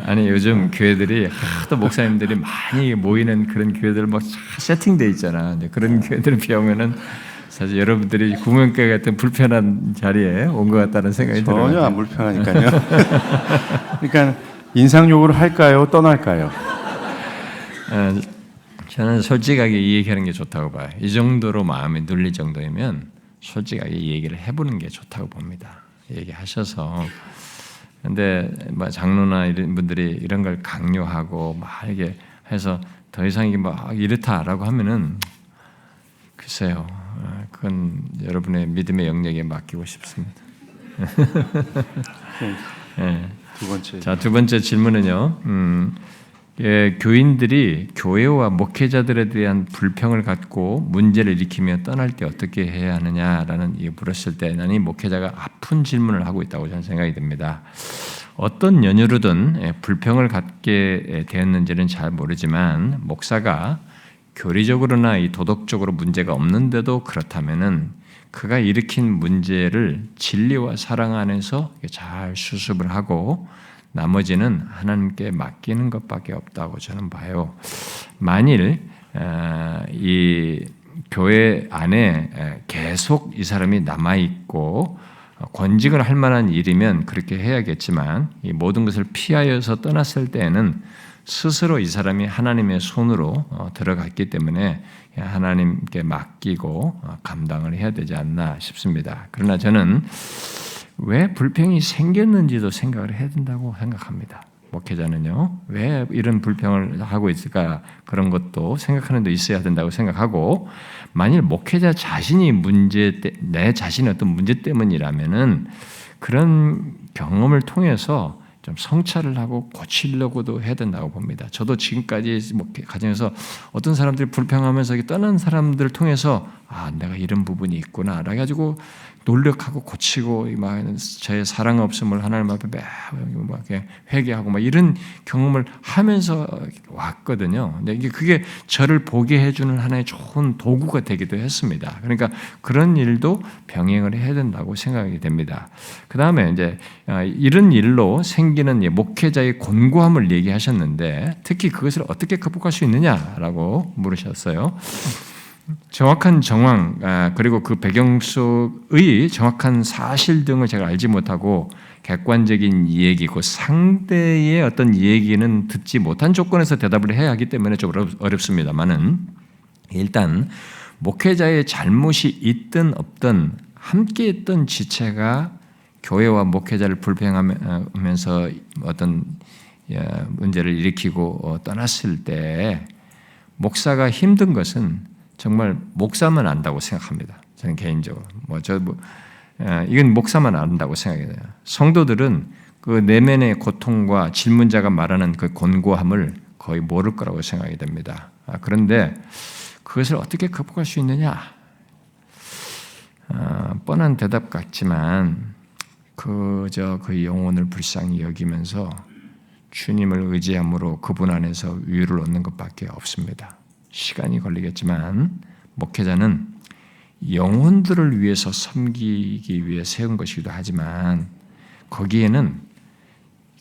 아니 요즘 교회들이 하도 목사님들이 많이 모이는 그런 교회들 막 세팅돼 있잖아. 그런 교회들을 비하면은 사실 여러분들이 구멍가게 같은 불편한 자리에 온 것 같다는 생각이 들어요. 전혀 안 불편하니까요. 그러니까 인상욕을 할까요? 떠날까요? 저는 솔직하게 이 얘기하는 게 좋다고 봐요. 이 정도로 마음이 눌릴 정도이면 솔직하게 이 얘기를 해보는 게 좋다고 봅니다. 얘기하셔서. 근데 장로나 이런 분들이 이런 걸 강요하고 막 이렇게 해서 더 이상 이게 막 이렇다라고 하면은 글쎄요, 그건 여러분의 믿음의 영역에 맡기고 싶습니다. 네. 두 번째. 자, 두 번째 질문은요. 교인들이 교회와 목회자들에 대한 불평을 갖고 문제를 일으키며 떠날 때 어떻게 해야 하느냐라는 물었을 때 나는 이 목회자가 아픈 질문을 하고 있다고 저는 생각이 듭니다. 어떤 연유로든 불평을 갖게 되었는지는 잘 모르지만 목사가 교리적으로나 이 도덕적으로 문제가 없는데도 그렇다면은 그가 일으킨 문제를 진리와 사랑 안에서 잘 수습을 하고 나머지는 하나님께 맡기는 것밖에 없다고 저는 봐요. 만일 이 교회 안에 계속 이 사람이 남아 있고 권직을 할 만한 일이면 그렇게 해야겠지만 이 모든 것을 피하여서 떠났을 때에는 스스로 이 사람이 하나님의 손으로 들어갔기 때문에 하나님께 맡기고 감당을 해야 되지 않나 싶습니다. 그러나 저는 왜 불평이 생겼는지도 생각을 해야 된다고 생각합니다. 목회자는요, 왜 이런 불평을 하고 있을까? 그런 것도 생각하는 데 있어야 된다고 생각하고, 만일 목회자 자신이 내 자신의 어떤 문제 때문이라면은 그런 경험을 통해서 좀 성찰을 하고 고치려고도 해야 된다고 봅니다. 저도 지금까지 가정에서 어떤 사람들이 불평하면서 떠난 사람들을 통해서 내가 이런 부분이 있구나 라고 가지고 노력하고 고치고 저의 사랑 없음을 하나님 앞에 막 회개하고 막 이런 경험을 하면서 왔거든요. 근데 그게 저를 보게 해주는 하나의 좋은 도구가 되기도 했습니다. 그러니까 그런 일도 병행을 해야 된다고 생각이 됩니다. 그 다음에 이제 이런 일로 생기는 목회자의 곤고함을 얘기하셨는데 특히 그것을 어떻게 극복할 수 있느냐라고 물으셨어요. 정확한 정황 그리고 그 배경 속의 정확한 사실 등을 제가 알지 못하고 객관적인 이야기고 상대의 어떤 이야기는 듣지 못한 조건에서 대답을 해야 하기 때문에 좀 어렵습니다만은 일단 목회자의 잘못이 있든 없든 함께했던 지체가 교회와 목회자를 불평하면서 어떤 문제를 일으키고 떠났을 때 목사가 힘든 것은 정말 목사만 안다고 생각합니다. 저는 개인적으로 이건 목사만 안다고 생각해요. 성도들은 그 내면의 고통과 질문자가 말하는 그 곤고함을 거의 모를 거라고 생각이 됩니다. 그런데 그것을 어떻게 극복할 수 있느냐? 뻔한 대답 같지만 그 영혼을 불쌍히 여기면서 주님을 의지함으로 그분 안에서 위로를 얻는 것밖에 없습니다. 시간이 걸리겠지만 목회자는 영혼들을 위해서 섬기기 위해 세운 것이기도 하지만 거기에는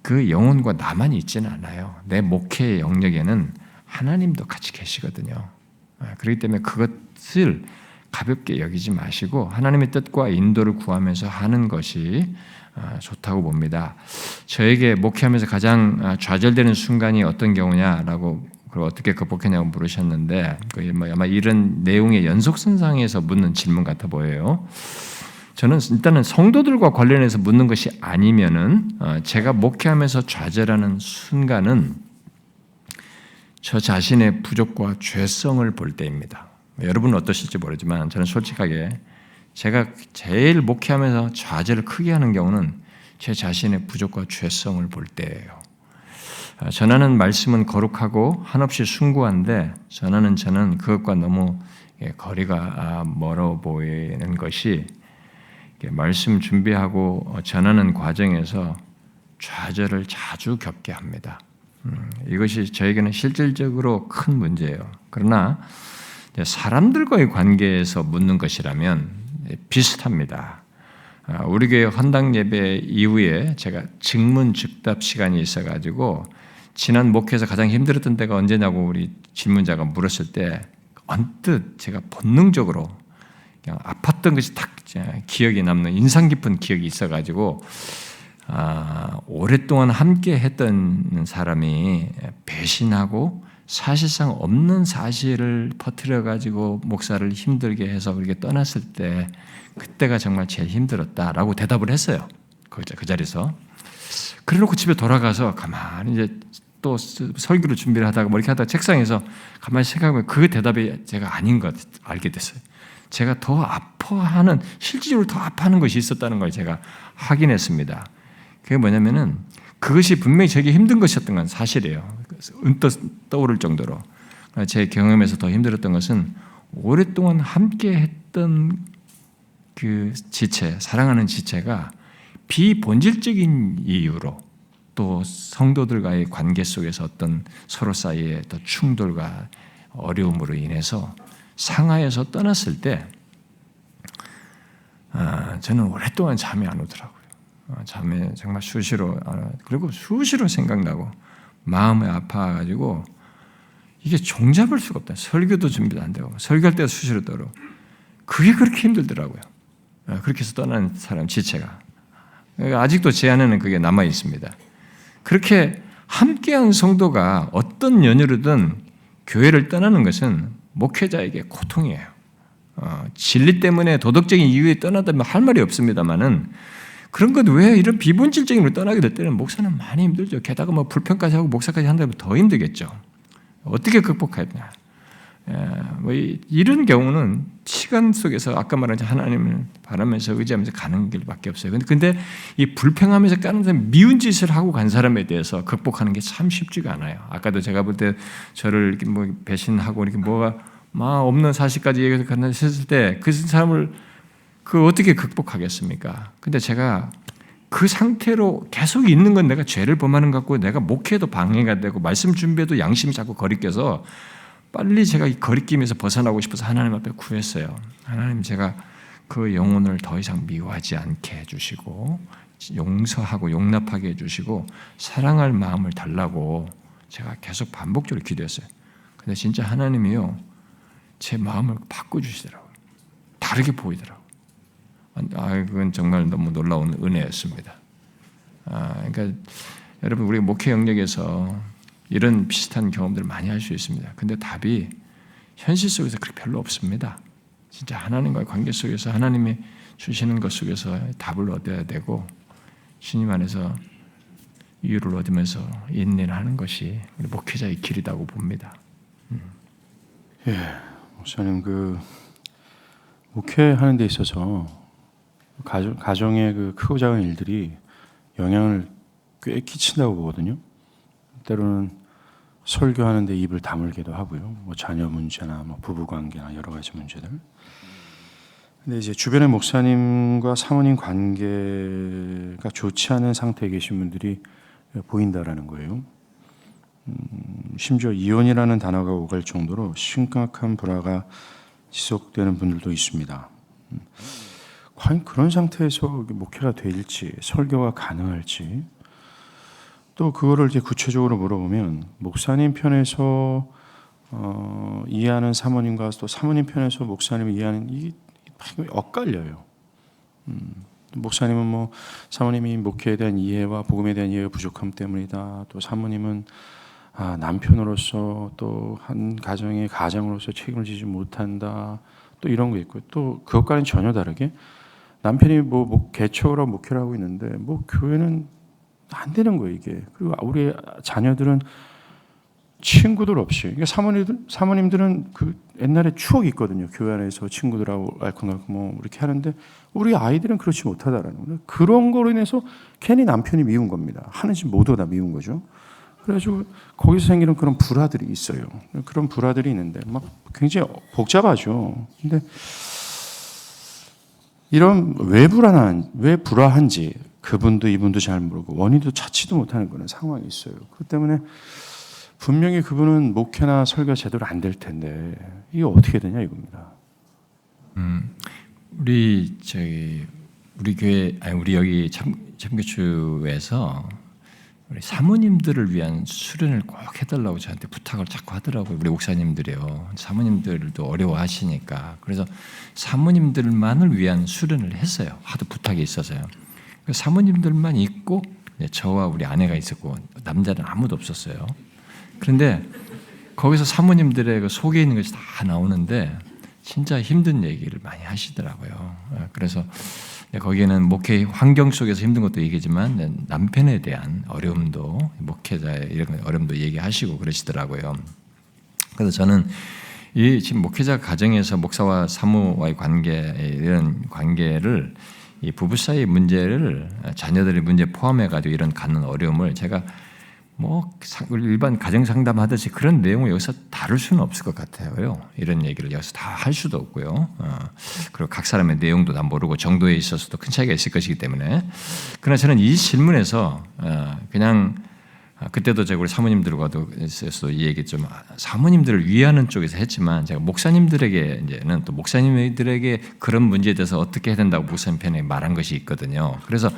그 영혼과 나만 있지는 않아요. 내 목회의 영역에는 하나님도 같이 계시거든요. 그렇기 때문에 그것을 가볍게 여기지 마시고 하나님의 뜻과 인도를 구하면서 하는 것이 좋다고 봅니다. 저에게 목회하면서 가장 좌절되는 순간이 어떤 경우냐라고 그리고 어떻게 극복했냐고 물으셨는데 아마 이런 내용의 연속선상에서 묻는 질문 같아 보여요. 저는 일단은 성도들과 관련해서 묻는 것이 아니면은 제가 목회하면서 좌절하는 순간은 저 자신의 부족과 죄성을 볼 때입니다. 여러분은 어떠실지 모르지만 저는 솔직하게 제가 제일 목회하면서 좌절을 크게 하는 경우는 제 자신의 부족과 죄성을 볼 때예요. 전하는 말씀은 거룩하고 한없이 숭고한데 저는 그것과 너무 거리가 멀어 보이는 것이 말씀 준비하고 전하는 과정에서 좌절을 자주 겪게 합니다. 이것이 저에게는 실질적으로 큰 문제예요. 그러나 사람들과의 관계에서 묻는 것이라면 비슷합니다. 우리 교회 헌당 예배 이후에 제가 증문즉답 시간이 있어가지고 지난 목회에서 가장 힘들었던 때가 언제냐고 우리 질문자가 물었을 때 언뜻 제가 본능적으로 그냥 아팠던 것이 딱 기억에 남는 인상 깊은 기억이 있어가지고 오랫동안 함께 했던 사람이 배신하고 사실상 없는 사실을 퍼뜨려가지고 목사를 힘들게 해서 그렇게 떠났을 때 그때가 정말 제일 힘들었다라고 대답을 했어요. 그 자리에서. 그래놓고 집에 돌아가서 가만히 이제 또 설교를 준비를 하다가 뭐 이렇게 하다가 책상에서 가만히 생각하면 그 대답이 제가 아닌 것 알게 됐어요. 제가 더 아파하는, 실질적으로 더 아파하는 것이 있었다는 걸 제가 확인했습니다. 그게 뭐냐면은 그것이 분명히 저에게 힘든 것이었던 건 사실이에요. 은떡 떠오를 정도로. 제 경험에서 더 힘들었던 것은 오랫동안 함께 했던 그 지체, 사랑하는 지체가 비본질적인 이유로 또 성도들과의 관계 속에서 어떤 서로 사이의 또 충돌과 어려움으로 인해서 상하에서 떠났을 때 저는 오랫동안 잠이 안 오더라고요. 잠에 정말 수시로 그리고 수시로 생각나고 마음이 아파가지고 이게 종잡을 수가 없다. 설교도 준비도 안 되고 설교할 때도 수시로 떨어. 그게 그렇게 힘들더라고요. 그렇게 해서 떠난 사람 지체가 아직도 제 안에는 그게 남아 있습니다. 그렇게 함께한 성도가 어떤 연유로든 교회를 떠나는 것은 목회자에게 고통이에요. 진리 때문에 도덕적인 이유에 떠나다면 할 말이 없습니다만은 그런 것 왜 이런 비본질적인 걸 떠나게 될 때는 목사는 많이 힘들죠. 게다가 뭐 불평까지 하고 목사까지 한다면 더 힘들겠죠. 어떻게 극복하냐? 뭐 이런 경우는 시간 속에서 아까 말한 하나님을 바라면서 의지하면서 가는 길밖에 없어요. 근데 이 불평하면서 까는 사람 미운 짓을 하고 간 사람에 대해서 극복하는 게 참 쉽지가 않아요. 아까도 제가 볼 때 저를 이렇게 뭐 배신하고 이렇게 뭐가 막 없는 사실까지 얘기해서 했을 때 그 사람을 그 어떻게 극복하겠습니까? 근데 제가 그 상태로 계속 있는 건 내가 죄를 범하는 것 같고 내가 목회도 방해가 되고 말씀 준비에도 양심이 자꾸 거리껴서 빨리 제가 이 거리낌에서 벗어나고 싶어서 하나님 앞에 구했어요. 하나님 제가 그 영혼을 더 이상 미워하지 않게 해주시고 용서하고 용납하게 해주시고 사랑할 마음을 달라고 제가 계속 반복적으로 기도했어요. 근데 진짜 하나님이요 제 마음을 바꿔주시더라고요. 다르게 보이더라고요. 그건 정말 너무 놀라운 은혜였습니다. 그러니까 여러분 우리 목회 영역에서 이런 비슷한 경험들을 많이 할 수 있습니다. 근데 답이 현실 속에서 그렇게 별로 없습니다. 진짜 하나님과의 관계 속에서 하나님이 주시는 것 속에서 답을 얻어야 되고 주님 안에서 이유를 얻으면서 인내를 하는 것이 목회자의 길이라고 봅니다. 예, 목사님 그 목회하는 데 있어서 가정의 그 크고 작은 일들이 영향을 꽤 끼친다고 보거든요. 때로는 설교하는데 입을 다물기도 하고요. 뭐 자녀 문제나 뭐 부부 관계나 여러 가지 문제들. 근데 이제 주변의 목사님과 사모님 관계가 좋지 않은 상태에 계신 분들이 보인다라는 거예요. 심지어 이혼이라는 단어가 오갈 정도로 심각한 불화가 지속되는 분들도 있습니다. 과연 그런 상태에서 목회가 될지, 설교가 가능할지, 또 그거를 이제 구체적으로 물어보면 목사님 편에서 이해하는 사모님과 또 사모님 편에서 목사님을 이해하는 이 엇갈려요. 목사님은 뭐 사모님이 목회에 대한 이해와 복음에 대한 이해가 부족함 때문이다. 또 사모님은 남편으로서 또 한 가정의 가장으로서 책임을 지지 못한다. 또 이런 거 있고 또 그것과는 전혀 다르게 남편이 뭐 개척을 하고 목회를 하고 있는데 뭐 교회는 안 되는 거예요 이게. 그리고 우리 자녀들은 친구들 없이. 그러니까 사모님들은 그 옛날에 추억이 있거든요. 교회 안에서 친구들하고 알콩달콩 뭐 이렇게 하는데 우리 아이들은 그렇지 못하다라는 거예요. 그런 거로 인해서 괜히 남편이 미운 겁니다. 하는 짓 모두 다 미운 거죠. 그래가지고 거기서 생기는 그런 불화들이 있어요. 그런 불화들이 있는데 막 굉장히 복잡하죠. 근데 이런 왜 불화한지 그분도 이분도 잘 모르고 원인도 찾지도 못하는 그런 상황이 있어요. 그렇기 때문에 분명히 그분은 목회나 설교 제대로 안 될 텐데 이게 어떻게 되냐 이겁니다. 우리 교회 우리 여기 참교추에서 우리 사모님들을 위한 수련을 꼭 해달라고 저한테 부탁을 자꾸 하더라고요. 우리 목사님들이요. 사모님들도 어려워하시니까. 그래서 사모님들만을 위한 수련을 했어요. 하도 부탁이 있어서요. 사모님들만 있고 저와 우리 아내가 있었고 남자는 아무도 없었어요. 그런데 거기서 사모님들의 그 속에 있는 것이 다 나오는데 진짜 힘든 얘기를 많이 하시더라고요. 그래서 거기에는 목회 환경 속에서 힘든 것도 얘기지만 남편에 대한 어려움도 목회자의 이런 어려움도 얘기하시고 그러시더라고요. 그래서 저는 이 지금 목회자 가정에서 목사와 사모와의 관계 이런 관계를 이 부부 사이의 문제를 자녀들의 문제 포함해 가지고 이런 갖는 어려움을 제가 뭐 일반 가정 상담하듯이 그런 내용을 여기서 다룰 수는 없을 것 같아요. 이런 얘기를 여기서 다 할 수도 없고요. 그리고 각 사람의 내용도 다 모르고 정도에 있어서도 큰 차이가 있을 것이기 때문에. 그러나 저는 이 질문에서 그냥 그때도 제가 우리 사모님들과도 이 얘기 좀 사모님들을 위하는 쪽에서 했지만 제가 목사님들에게 이제는 또 목사님들에게 그런 문제에 대해서 어떻게 해야 된다고 목사님 편에 말한 것이 있거든요. 그래서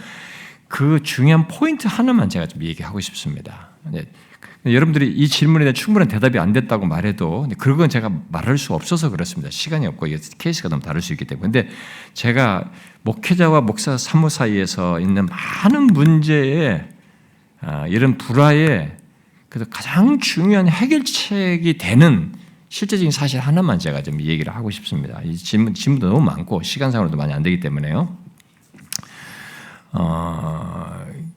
그 중요한 포인트 하나만 제가 좀 얘기하고 싶습니다. 여러분들이 이 질문에 대한 충분한 대답이 안 됐다고 말해도 그건 제가 말할 수 없어서 그렇습니다. 시간이 없고 케이스가 너무 다를 수 있기 때문에. 근데 제가 목회자와 목사 사모 사이에서 있는 많은 문제에 이런 불화에 그래서 가장 중요한 해결책이 되는 실제적인 사실 하나만 제가 좀 얘기를 하고 싶습니다. 이 질문도 너무 많고 시간상으로도 많이 안 되기 때문에요.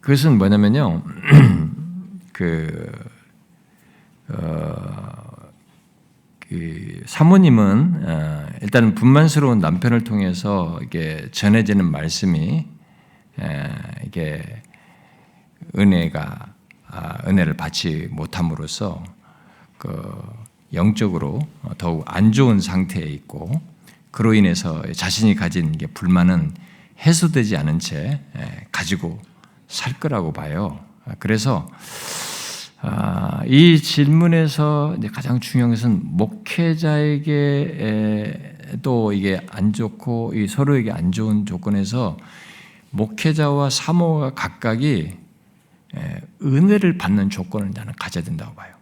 그것은 뭐냐면요, 사모님은 일단 분만스러운 남편을 통해서 이게 전해지는 말씀이 이게 은혜를 받지 못함으로써 영적으로 더욱 안 좋은 상태에 있고 그로 인해서 자신이 가진 게 불만은 해소되지 않은 채 가지고 살 거라고 봐요. 그래서 이 질문에서 가장 중요한 것은 목회자에게 또 이게 안 좋고 이 서로에게 안 좋은 조건에서 목회자와 사모가 각각이 은혜를 받는 조건을 나는 가져야 된다고 봐요.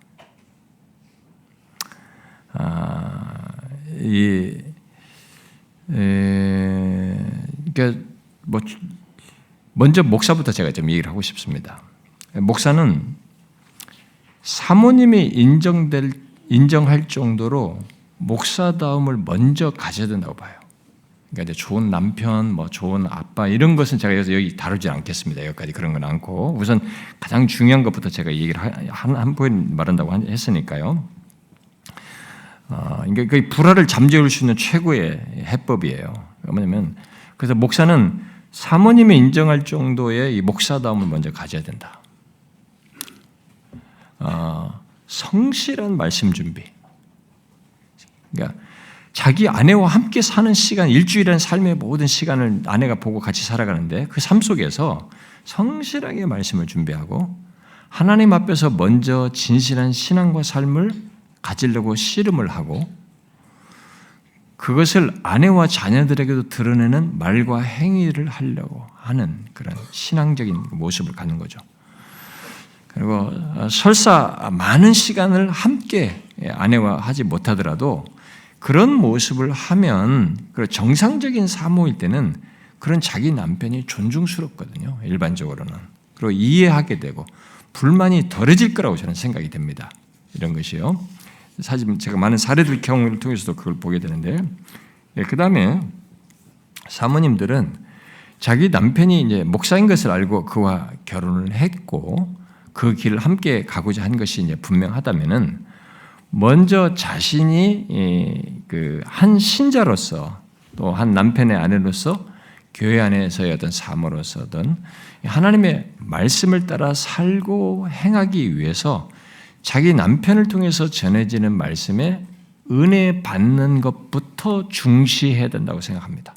그러니까 먼저 목사부터 제가 좀 얘기를 하고 싶습니다. 목사는 사모님이 인정할 정도로 목사다움을 먼저 가져야 된다고 봐요. 그러니까 이제 좋은 남편, 좋은 아빠 이런 것은 제가 여기 다루지 않겠습니다. 여기까지 그런 건 않고 우선 가장 중요한 것부터 제가 얘기를 한 포인트 말한다고 했으니까요. 그러니까 그 불화를 잠재울 수 있는 최고의 해법이에요. 뭐냐면 그래서 목사는 사모님이 인정할 정도의 이 목사다움을 먼저 가져야 된다. 성실한 말씀 준비. 그러니까 자기 아내와 함께 사는 시간, 일주일이라는 삶의 모든 시간을 아내가 보고 같이 살아가는데 그 삶 속에서 성실하게 말씀을 준비하고 하나님 앞에서 먼저 진실한 신앙과 삶을 가지려고 씨름을 하고 그것을 아내와 자녀들에게도 드러내는 말과 행위를 하려고 하는 그런 신앙적인 모습을 갖는 거죠. 그리고 설사 많은 시간을 함께 아내와 하지 못하더라도 그런 모습을 하면 정상적인 사모일 때는 그런 자기 남편이 존중스럽거든요. 일반적으로는. 그리고 이해하게 되고 불만이 덜해질 거라고 저는 생각이 됩니다. 이런 것이요. 사실 제가 많은 사례들 경험을 통해서도 그걸 보게 되는데, 그 다음에 사모님들은 자기 남편이 이제 목사인 것을 알고 그와 결혼을 했고 그 길을 함께 가고자 한 것이 이제 분명하다면은 먼저 자신이 그 한 신자로서 또 한 남편의 아내로서 교회 안에서의 어떤 삶으로서든 하나님의 말씀을 따라 살고 행하기 위해서 자기 남편을 통해서 전해지는 말씀에 은혜 받는 것부터 중시해야 된다고 생각합니다.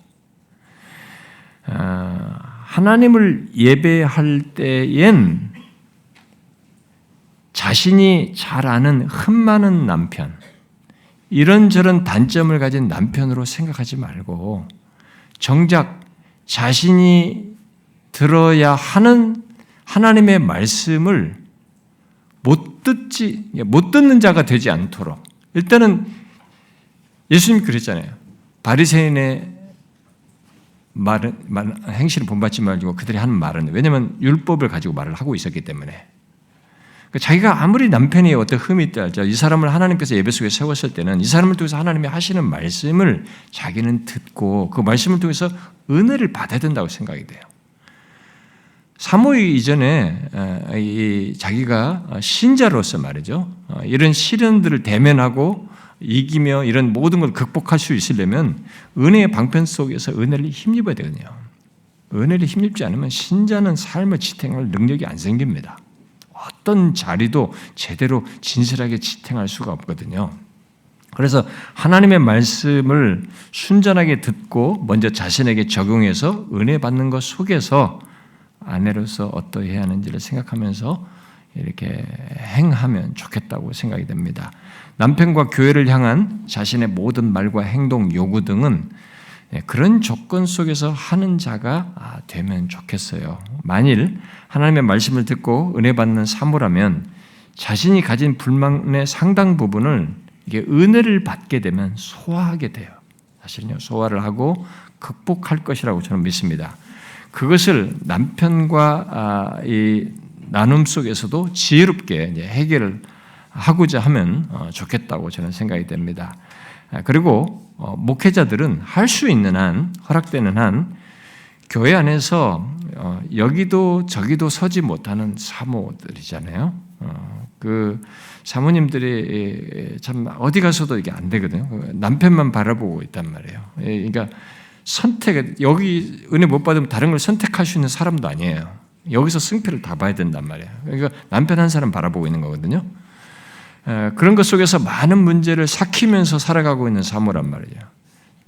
하나님을 예배할 때엔 자신이 잘 아는 흠 많은 남편, 이런저런 단점을 가진 남편으로 생각하지 말고 정작 자신이 들어야 하는 하나님의 말씀을 못 듣는 자가 되지 않도록, 일단은 예수님 그랬잖아요. 바리새인의 행실을 본받지 말고 그들이 하는 말은, 왜냐하면 율법을 가지고 말을 하고 있었기 때문에, 자기가 아무리 남편이 어떤 흠이 있다 할지라도 이 사람을 하나님께서 예배 속에 세웠을 때는 이 사람을 통해서 하나님이 하시는 말씀을 자기는 듣고 그 말씀을 통해서 은혜를 받아야 된다고 생각이 돼요. 사무엘 이전에 자기가 신자로서 말이죠, 이런 시련들을 대면하고 이기며 이런 모든 걸 극복할 수 있으려면 은혜의 방편 속에서 은혜를 힘입어야 되거든요. 은혜를 힘입지 않으면 신자는 삶을 지탱할 능력이 안 생깁니다. 어떤 자리도 제대로 진실하게 지탱할 수가 없거든요. 그래서 하나님의 말씀을 순전하게 듣고 먼저 자신에게 적용해서 은혜 받는 것 속에서 아내로서 어떠해야 하는지를 생각하면서 이렇게 행하면 좋겠다고 생각이 됩니다. 남편과 교회를 향한 자신의 모든 말과 행동, 요구 등은 그런 조건 속에서 하는 자가 되면 좋겠어요. 만일 하나님의 말씀을 듣고 은혜 받는 사모라면 자신이 가진 불만의 상당 부분을 이게 은혜를 받게 되면 소화하게 돼요. 사실은요, 소화를 하고 극복할 것이라고 저는 믿습니다. 그것을 남편과 이 나눔 속에서도 지혜롭게 해결을 하고자 하면 좋겠다고 저는 생각이 됩니다. 그리고 목회자들은 할 수 있는 한, 허락되는 한 교회 안에서 여기도 저기도 서지 못하는 사모들이잖아요. 그 사모님들이 참 어디 가서도 이게 안 되거든요. 남편만 바라보고 있단 말이에요. 그러니까 여기 은혜 못 받으면 다른 걸 선택할 수 있는 사람도 아니에요. 여기서 승패를 다 봐야 된단 말이에요. 그러니까 남편 한 사람 바라보고 있는 거거든요. 그런 것 속에서 많은 문제를 삭히면서 살아가고 있는 사모란 말이에요.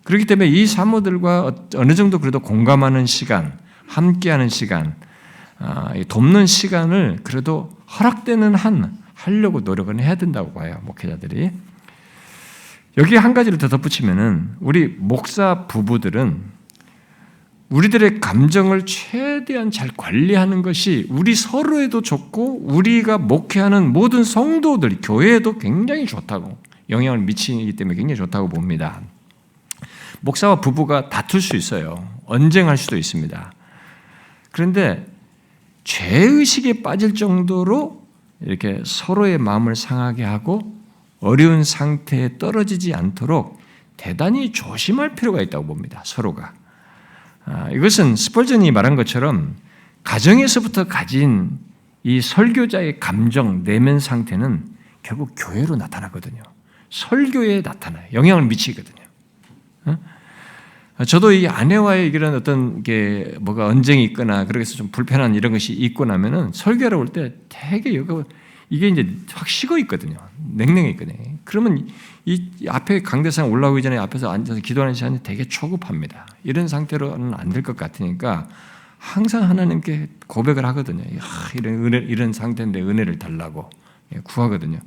그렇기 때문에 이 사모들과 어느 정도 그래도 공감하는 시간, 함께하는 시간, 돕는 시간을 그래도 허락되는 한 하려고 노력은 해야 된다고 봐요, 목회자들이. 여기 한 가지를 더 덧붙이면은 우리 목사 부부들은 우리들의 감정을 최대한 잘 관리하는 것이 우리 서로에도 좋고 우리가 목회하는 모든 성도들, 교회에도 굉장히 좋다고, 영향을 미치기 때문에 굉장히 좋다고 봅니다. 목사와 부부가 다툴 수 있어요. 언쟁할 수도 있습니다. 그런데 죄의식에 빠질 정도로 이렇게 서로의 마음을 상하게 하고 어려운 상태에 떨어지지 않도록 대단히 조심할 필요가 있다고 봅니다. 서로가. 이것은 스펄전이 말한 것처럼 가정에서부터 가진 이 설교자의 감정, 내면 상태는 결국 교회로 나타나거든요. 설교에 나타나요. 영향을 미치거든요. 저도 이 아내와의 이런 어떤 게 뭐가 언쟁이 있거나 그래서 좀 불편한 이런 것이 있고 나면은 설교하러 올 때 되게 이게 이제 확 식어 있거든요. 냉랭해 있거든요. 그러면 이 앞에 강대상 올라오기 전에 앞에서 앉아서 기도하는 시간이 되게 초급합니다. 이런 상태로는 안 될 것 같으니까 항상 하나님께 고백을 하거든요. 이런 상태인데 은혜를 달라고 구하거든요.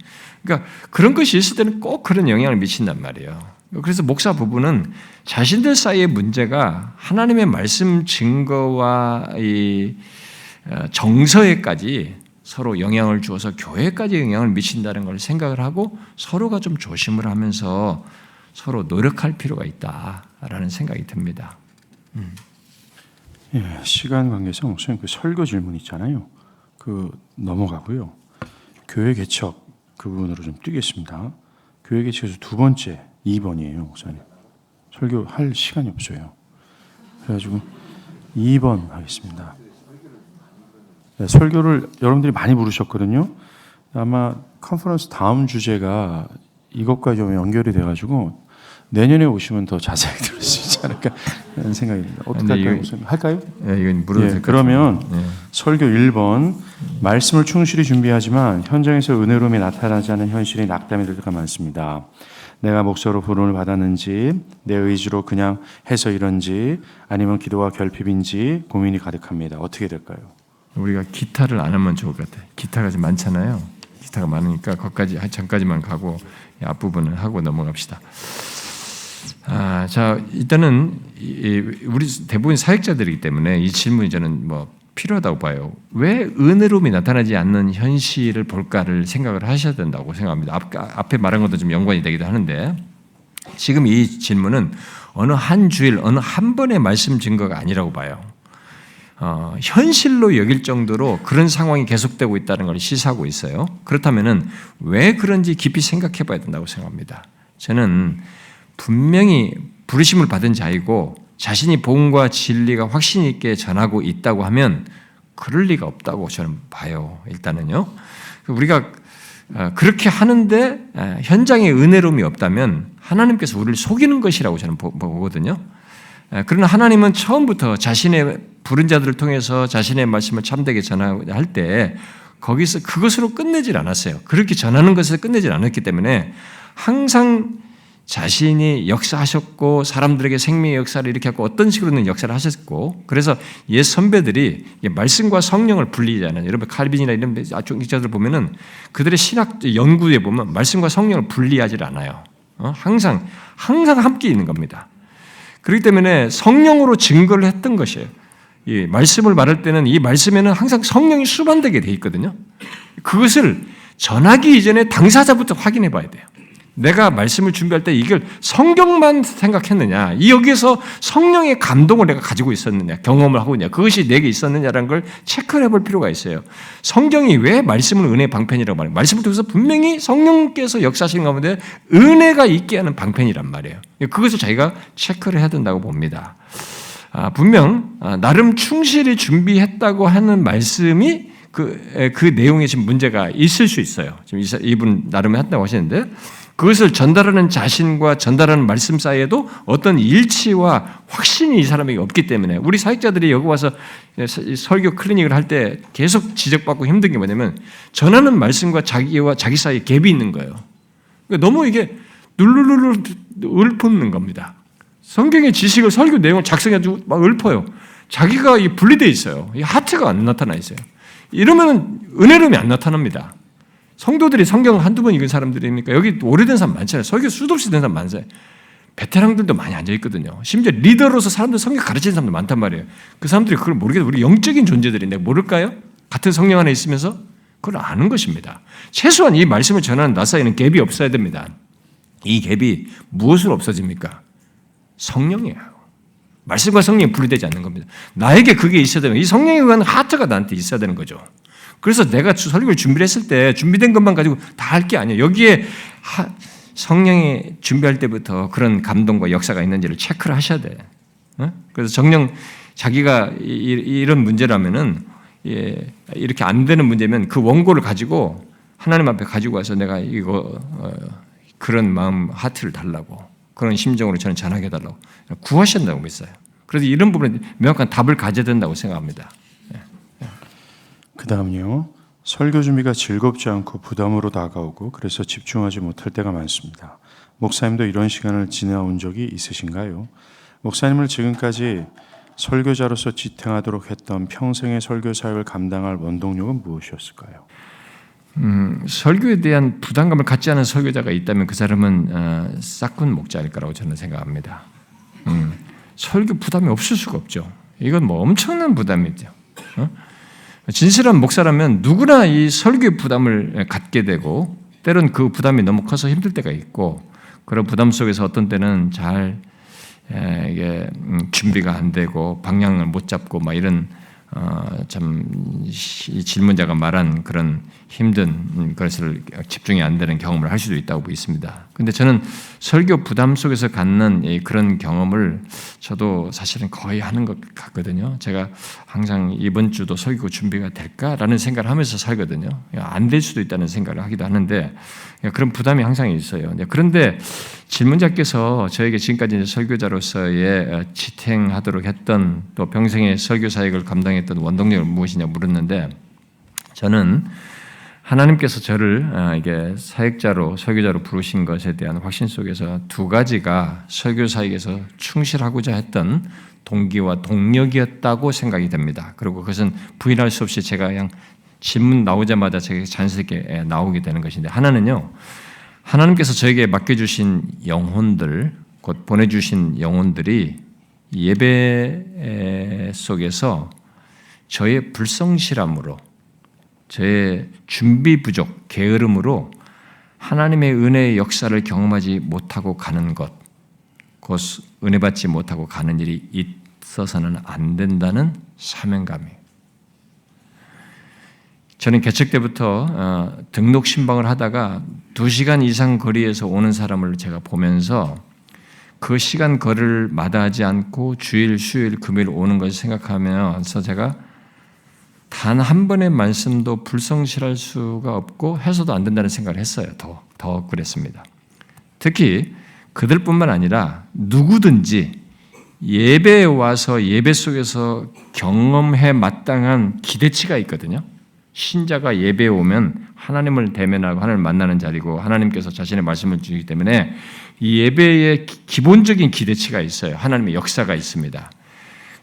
그러니까 그런 것이 있을 때는 꼭 그런 영향을 미친단 말이에요. 그래서 목사 부부는 자신들 사이의 문제가 하나님의 말씀 증거와 이 정서에까지 서로 영향을 주어서 교회까지 영향을 미친다는 걸 생각을 하고 서로가 좀 조심을 하면서 서로 노력할 필요가 있다라는 생각이 듭니다. 예, 시간 관계상 목사님 그 설교 질문 있잖아요. 그 넘어가고요. 교회 개척 그 부분으로 좀 뛰겠습니다. 교회 개척에서 두 번째 2번이에요, 목사님. 설교할 시간이 없어요. 그래가지고 2번 하겠습니다. 네, 설교를 여러분들이 많이 부르셨거든요. 아마 컨퍼런스 다음 주제가 이것과 좀 연결이 돼가지고 내년에 오시면 더 자세히 들을 수 있지 않을까 하는 생각이 듭니다. 어떻게 할까요? 목사님? 할까요? 이건 물어도 그러면 설교 1번 말씀을 충실히 준비하지만 현장에서 은혜로움이 나타나지 않는 현실이 낙담이 될 때가 많습니다. 내가 목사로 부름을 받았는지 내 의지로 그냥 해서 이런지 아니면 기도와 결핍인지 고민이 가득합니다. 어떻게 될까요? 우리가 기타를 안 하면 좋을 것 같아요. 기타가 좀 많잖아요. 기타가 많으니까 거기까지 전까지만 가고 앞부분은 하고 넘어갑시다. 자, 일단은 우리 대부분 사역자들이기 때문에 이 질문이 저는 필요하다고 봐요. 왜 은혜로움이 나타나지 않는 현실을 볼까를 생각을 하셔야 된다고 생각합니다. 앞에 말한 것도 좀 연관이 되기도 하는데 지금 이 질문은 어느 한 주일, 어느 한 번의 말씀 증거가 아니라고 봐요. 현실로 여길 정도로 그런 상황이 계속되고 있다는 걸 시사하고 있어요. 그렇다면은 왜 그런지 깊이 생각해 봐야 된다고 생각합니다. 저는 분명히 부르심을 받은 자이고 자신이 복음과 진리가 확신 있게 전하고 있다고 하면 그럴 리가 없다고 저는 봐요. 일단은요. 우리가 그렇게 하는데 현장에 은혜로움이 없다면 하나님께서 우리를 속이는 것이라고 저는 보거든요. 그러나 하나님은 처음부터 자신의 부른 자들을 통해서 자신의 말씀을 참되게 전할 때 거기서 그것으로 끝내질 않았어요. 그렇게 전하는 것에서 끝내질 않았기 때문에 항상 자신이 역사하셨고 사람들에게 생명의 역사를 일으켰고 어떤 식으로는 역사를 하셨고 그래서 옛 선배들이 말씀과 성령을 분리하지 않아요. 여러분 칼빈이나 이런 종교자들 보면은 그들의 신학 연구에 보면 말씀과 성령을 분리하지 않아요. 항상 함께 있는 겁니다. 그렇기 때문에 성령으로 증거를 했던 것이에요. 이 말씀을 말할 때는 이 말씀에는 항상 성령이 수반되게 돼 있거든요. 그것을 전하기 이전에 당사자부터 확인해 봐야 돼요. 내가 말씀을 준비할 때 이걸 성경만 생각했느냐, 여기에서 성령의 감동을 내가 가지고 있었느냐, 경험을 하고 있느냐, 그것이 내게 있었느냐라는 걸 체크를 해볼 필요가 있어요. 성경이 왜 말씀을 은혜의 방편이라고 말해요? 말씀을 통해서 분명히 성령께서 역사하시는 가운데 은혜가 있게 하는 방편이란 말이에요. 그것을 자기가 체크를 해야 된다고 봅니다. 분명 나름 충실히 준비했다고 하는 말씀이 그 내용에 지금 문제가 있을 수 있어요. 지금 이분 나름 했다고 하시는데 그것을 전달하는 자신과 전달하는 말씀 사이에도 어떤 일치와 확신이 이 사람에게 없기 때문에 우리 사역자들이 여기 와서 설교 클리닉을 할 때 계속 지적받고 힘든 게 뭐냐면 전하는 말씀과 자기와 자기 사이에 갭이 있는 거예요. 그러니까 너무 이게 눌르르르 읊는 겁니다. 성경의 지식을 설교 내용을 작성해가지고 막 읊어요. 자기가 분리되어 있어요. 이 하트가 안 나타나 있어요. 이러면 은혜로움이 안 나타납니다. 성도들이 성경을 한두 번 읽은 사람들이니까 여기 오래된 사람 많잖아요. 설교 수도 없이 된 사람 많아요. 베테랑들도 많이 앉아있거든요. 심지어 리더로서 사람들 성경 가르치는 사람도 많단 말이에요. 그 사람들이 그걸 모르겠어요. 우리 영적인 존재들인데 모를까요? 같은 성령 안에 있으면서 그걸 아는 것입니다. 최소한 이 말씀을 전하는 나 사이에는 갭이 없어야 됩니다. 이 갭이 무엇으로 없어집니까? 성령이에요. 말씀과 성령이 분리되지 않는 겁니다. 나에게 그게 있어야 되는, 이 성령에 의한 하트가 나한테 있어야 되는 거죠. 그래서 내가 설교를 준비를 했을 때 준비된 것만 가지고 다 할 게 아니에요. 여기에 성령이 준비할 때부터 그런 감동과 역사가 있는지를 체크를 하셔야 돼. 그래서 정녕 자기가 이런 문제라면은 이렇게 안 되는 문제면 그 원고를 가지고 하나님 앞에 가지고 와서 내가 이거 그런 마음 하트를 달라고 그런 심정으로 저는 전하게 해달라고 구하신다고 있어요. 그래서 이런 부분에 명확한 답을 가져야 된다고 생각합니다. 그 다음요. 설교 준비가 즐겁지 않고 부담으로 다가오고 그래서 집중하지 못할 때가 많습니다. 목사님도 이런 시간을 지나온 적이 있으신가요? 목사님을 지금까지 설교자로서 지탱하도록 했던 평생의 설교 사역을 감당할 원동력은 무엇이었을까요? 설교에 대한 부담감을 갖지 않은 설교자가 있다면 그 사람은 싹군 목자일 거라고 저는 생각합니다. 설교 부담이 없을 수가 없죠. 이건 엄청난 부담이죠. 진실한 목사라면 누구나 이 설교의 부담을 갖게 되고 때론 그 부담이 너무 커서 힘들 때가 있고 그런 부담 속에서 어떤 때는 잘 이게 준비가 안 되고 방향을 못 잡고 막 이런 참 질문자가 말한 그런 힘든 것을 집중이 안 되는 경험을 할 수도 있다고 있습니다. 그런데 저는 설교 부담 속에서 갖는 그런 경험을 저도 사실은 거의 하는 것 같거든요. 제가 항상 이번 주도 설교 준비가 될까라는 생각을 하면서 살거든요. 안 될 수도 있다는 생각을 하기도 하는데 그런 부담이 항상 있어요. 그런데 질문자께서 저에게 지금까지 이제 설교자로서의 지탱하도록 했던 또 평생의 설교 사역을 감당했던 원동력은 무엇이냐 물었는데 저는 하나님께서 저를 이게 사역자로 설교자로 부르신 것에 대한 확신 속에서 두 가지가 설교 사역에서 충실하고자 했던 동기와 동력이었다고 생각이 됩니다. 그리고 그것은 부인할 수 없이 제가 그냥 질문 나오자마자 제게 자연스럽게 나오게 되는 것인데 하나는요. 하나님께서 저에게 맡겨주신 영혼들, 곧 보내주신 영혼들이 예배 속에서 저의 불성실함으로 저의 준비 부족, 게으름으로 하나님의 은혜의 역사를 경험하지 못하고 가는 것, 곧 은혜 받지 못하고 가는 일이 있어서는 안 된다는 사명감이에요. 저는 개척 때부터 등록 신방을 하다가 2시간 이상 거리에서 오는 사람을 제가 보면서 그 시간 거리를 마다하지 않고 주일, 수요일, 금요일 오는 것을 생각하면서 제가 단 한 번의 말씀도 불성실할 수가 없고 해서도 안 된다는 생각을 했어요. 더 그랬습니다. 특히 그들뿐만 아니라 누구든지 예배에 와서 예배 속에서 경험해 마땅한 기대치가 있거든요. 신자가 예배에 오면 하나님을 대면하고 하나님을 만나는 자리고 하나님께서 자신의 말씀을 주시기 때문에 이 예배에 기본적인 기대치가 있어요. 하나님의 역사가 있습니다.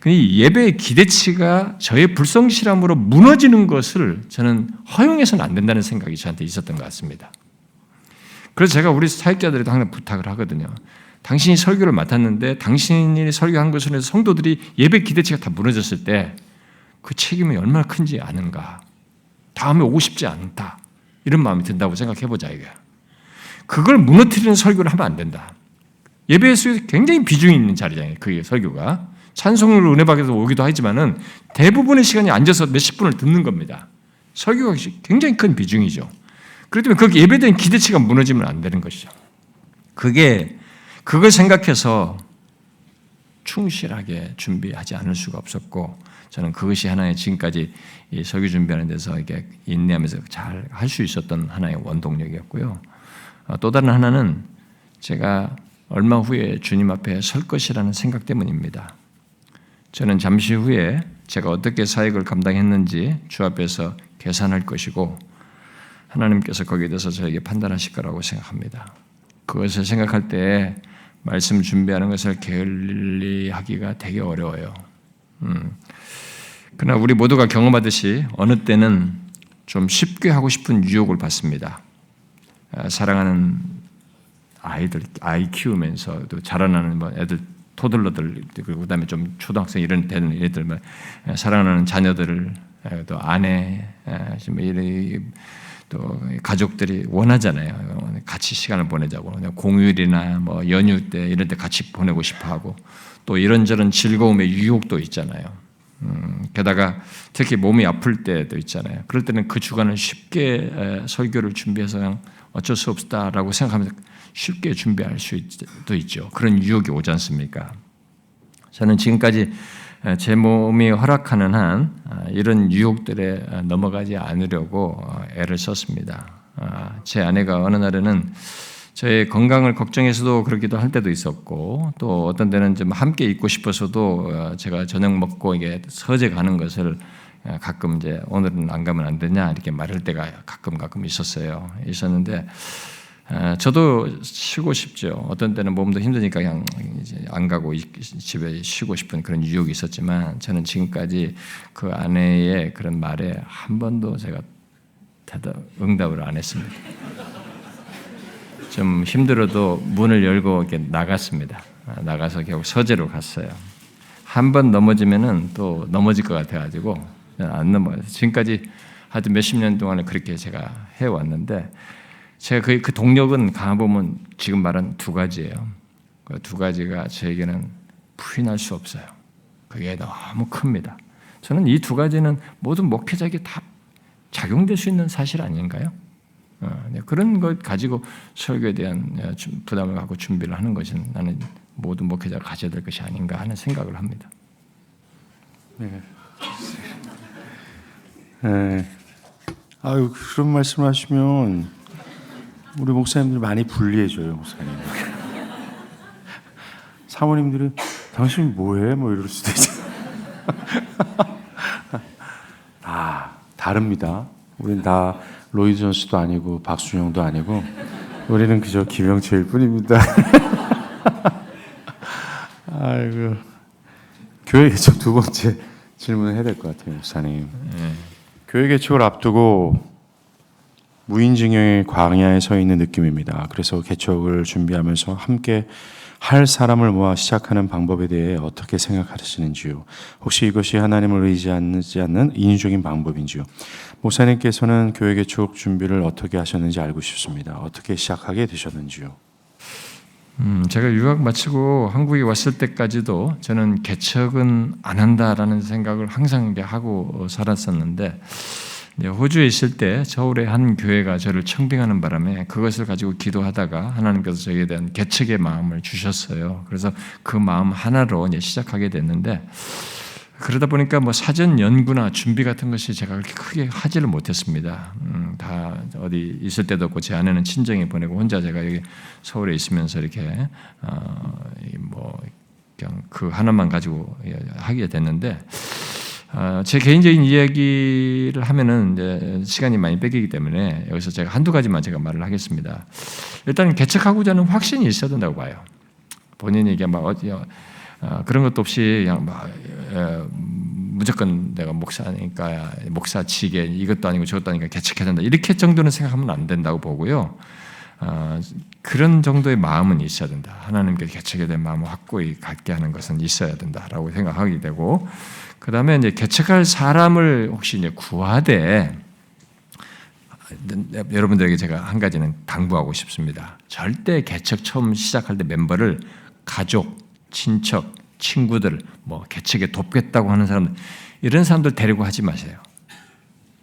이 예배의 기대치가 저의 불성실함으로 무너지는 것을 저는 허용해서는 안 된다는 생각이 저한테 있었던 것 같습니다. 그래서 제가 우리 사역자들에도 항상 부탁을 하거든요. 당신이 설교를 맡았는데 당신이 설교한 것으로 해서 성도들이 예배 기대치가 다 무너졌을 때 그 책임이 얼마나 큰지 아는가. 다음에 오고 싶지 않다. 이런 마음이 든다고 생각해보자 이거야. 그걸 무너뜨리는 설교를 하면 안 된다. 예배에서 굉장히 비중이 있는 자리잖아요. 그게 설교가. 찬송을 은혜 받아서 오기도 하지만은 대부분의 시간이 앉아서 몇십 분을 듣는 겁니다. 설교가 굉장히 큰 비중이죠. 그렇기 때문에 그 예배된 기대치가 무너지면 안 되는 것이죠. 그걸 생각해서 충실하게 준비하지 않을 수가 없었고 저는 그것이 하나의 지금까지 이 설교 준비하는 데서 이게 인내하면서 잘 할 수 있었던 하나의 원동력이었고요. 또 다른 하나는 제가 얼마 후에 주님 앞에 설 것이라는 생각 때문입니다. 저는 잠시 후에 제가 어떻게 사역을 감당했는지 주 앞에서 계산할 것이고 하나님께서 거기에 대해서 저에게 판단하실 거라고 생각합니다. 그것을 생각할 때 말씀 준비하는 것을 게을리하기가 되게 어려워요. 그러나 우리 모두가 경험하듯이 어느 때는 좀 쉽게 하고 싶은 유혹을 받습니다. 사랑하는 아이 키우면서 또 자라나는 애들 토들러들 그리고 그다음에 좀 초등학생 이런 되는 애들 사랑하는 자녀들을 또 아내 또 가족들이 원하잖아요. 같이 시간을 보내자고 공휴일이나 뭐 연휴 때 이런 때 같이 보내고 싶어하고 또 이런저런 즐거움의 유혹도 있잖아요. 게다가 특히 몸이 아플 때도 있잖아요. 그럴 때는 그 주간을 쉽게 설교를 준비해서 그냥 어쩔 수 없다라고 생각하면서 쉽게 준비할 수도 있죠. 그런 유혹이 오지 않습니까? 저는 지금까지 제 몸이 허락하는 한 이런 유혹들에 넘어가지 않으려고 애를 썼습니다. 제 아내가 어느 날에는 저의 건강을 걱정해서도 그러기도 할 때도 있었고 또 어떤 때는 좀 함께 있고 싶어서도 제가 저녁 먹고 이게 서재 가는 것을 가끔 이제 오늘은 안 가면 안 되냐 이렇게 말할 때가 가끔 있었는데 저도 쉬고 싶죠. 어떤 때는 몸도 힘드니까 그냥 이제 안 가고 집에 쉬고 싶은 그런 유혹이 있었지만 저는 지금까지 그 아내의 그런 말에 한 번도 제가 응답을 안 했습니다. 좀 힘들어도 문을 열고 이렇게 나갔습니다. 나가서 결국 서재로 갔어요. 한 번 넘어지면은 또 넘어질 것 같아가지고 안 넘어요. 지금까지 하여튼 몇십 년 동안에 그렇게 제가 해왔는데 제가 그 동력은 가보면 지금 말한 두 가지예요. 그 두 가지가 저에게는 부인할 수 없어요. 그게 너무 큽니다. 저는 이 두 가지는 모든 목회자에게 다 작용될 수 있는 사실 아닌가요? 그런 것 가지고 설교에 대한 부담을 갖고 준비를 하는 것은 나는 모든 목회자가 가져야 될 것이 아닌가 하는 생각을 합니다. 네. 아유 그런 말씀하시면 우리 목사님들 많이 불리해줘요, 목사님. 사모님들이 당신 뭐해? 뭐 이럴 수도 있잖아요. 다릅니다. 우린 다 로이 존스도 아니고 박순영도 아니고 우리는 그저 김영철일 뿐입니다. 아이고. 교회 개척 두 번째 질문을 해야 될 것 같아요, 목사님. 교회 개척을 앞두고 무인징역의 광야에 서 있는 느낌입니다. 그래서 개척을 준비하면서 함께 할 사람을 모아 시작하는 방법에 대해 어떻게 생각하시는지요? 혹시 이것이 하나님을 의지하지 않는 인위적인 방법인지요? 목사님께서는 교회 개척 준비를 어떻게 하셨는지 알고 싶습니다. 어떻게 시작하게 되셨는지요? 제가 유학 마치고 한국에 왔을 때까지도 저는 개척은 안 한다라는 생각을 항상 하고 살았었는데, 호주에 있을 때 서울의 한 교회가 저를 청빙하는 바람에 그것을 가지고 기도하다가 하나님께서 저에게 대한 개척의 마음을 주셨어요. 그래서 그 마음 하나로 이제 시작하게 됐는데, 그러다 보니까 뭐 사전 연구나 준비 같은 것이 제가 그렇게 크게 하지를 못했습니다. 다 어디 있을 때도 없고 제 아내는 친정에 보내고 혼자 제가 여기 서울에 있으면서 이렇게 뭐 그냥 그 하나만 가지고 하게 됐는데, 제 개인적인 이야기를 하면은 이제 시간이 많이 뺏기기 때문에 여기서 제가 한두 가지만 제가 말을 하겠습니다. 일단 개척하고자 하는 확신이 있어야 된다고 봐요. 본인이 이게 막 그런 것도 없이 그냥 막 무조건 내가 목사니까 목사치게 이것도 아니고 저것도 아니니까 개척해야 된다 이렇게 정도는 생각하면 안 된다고 보고요. 그런 정도의 마음은 있어야 된다. 하나님께 개척에 대한 마음을 확고히 갖게 하는 것은 있어야 된다라고 생각하게 되고, 그 다음에 이제 개척할 사람을 혹시 이제 구하되, 여러분들에게 제가 한 가지는 당부하고 싶습니다. 절대 개척 처음 시작할 때 멤버를 가족, 친척, 친구들, 뭐 개척에 돕겠다고 하는 사람들, 이런 사람들 데리고 하지 마세요.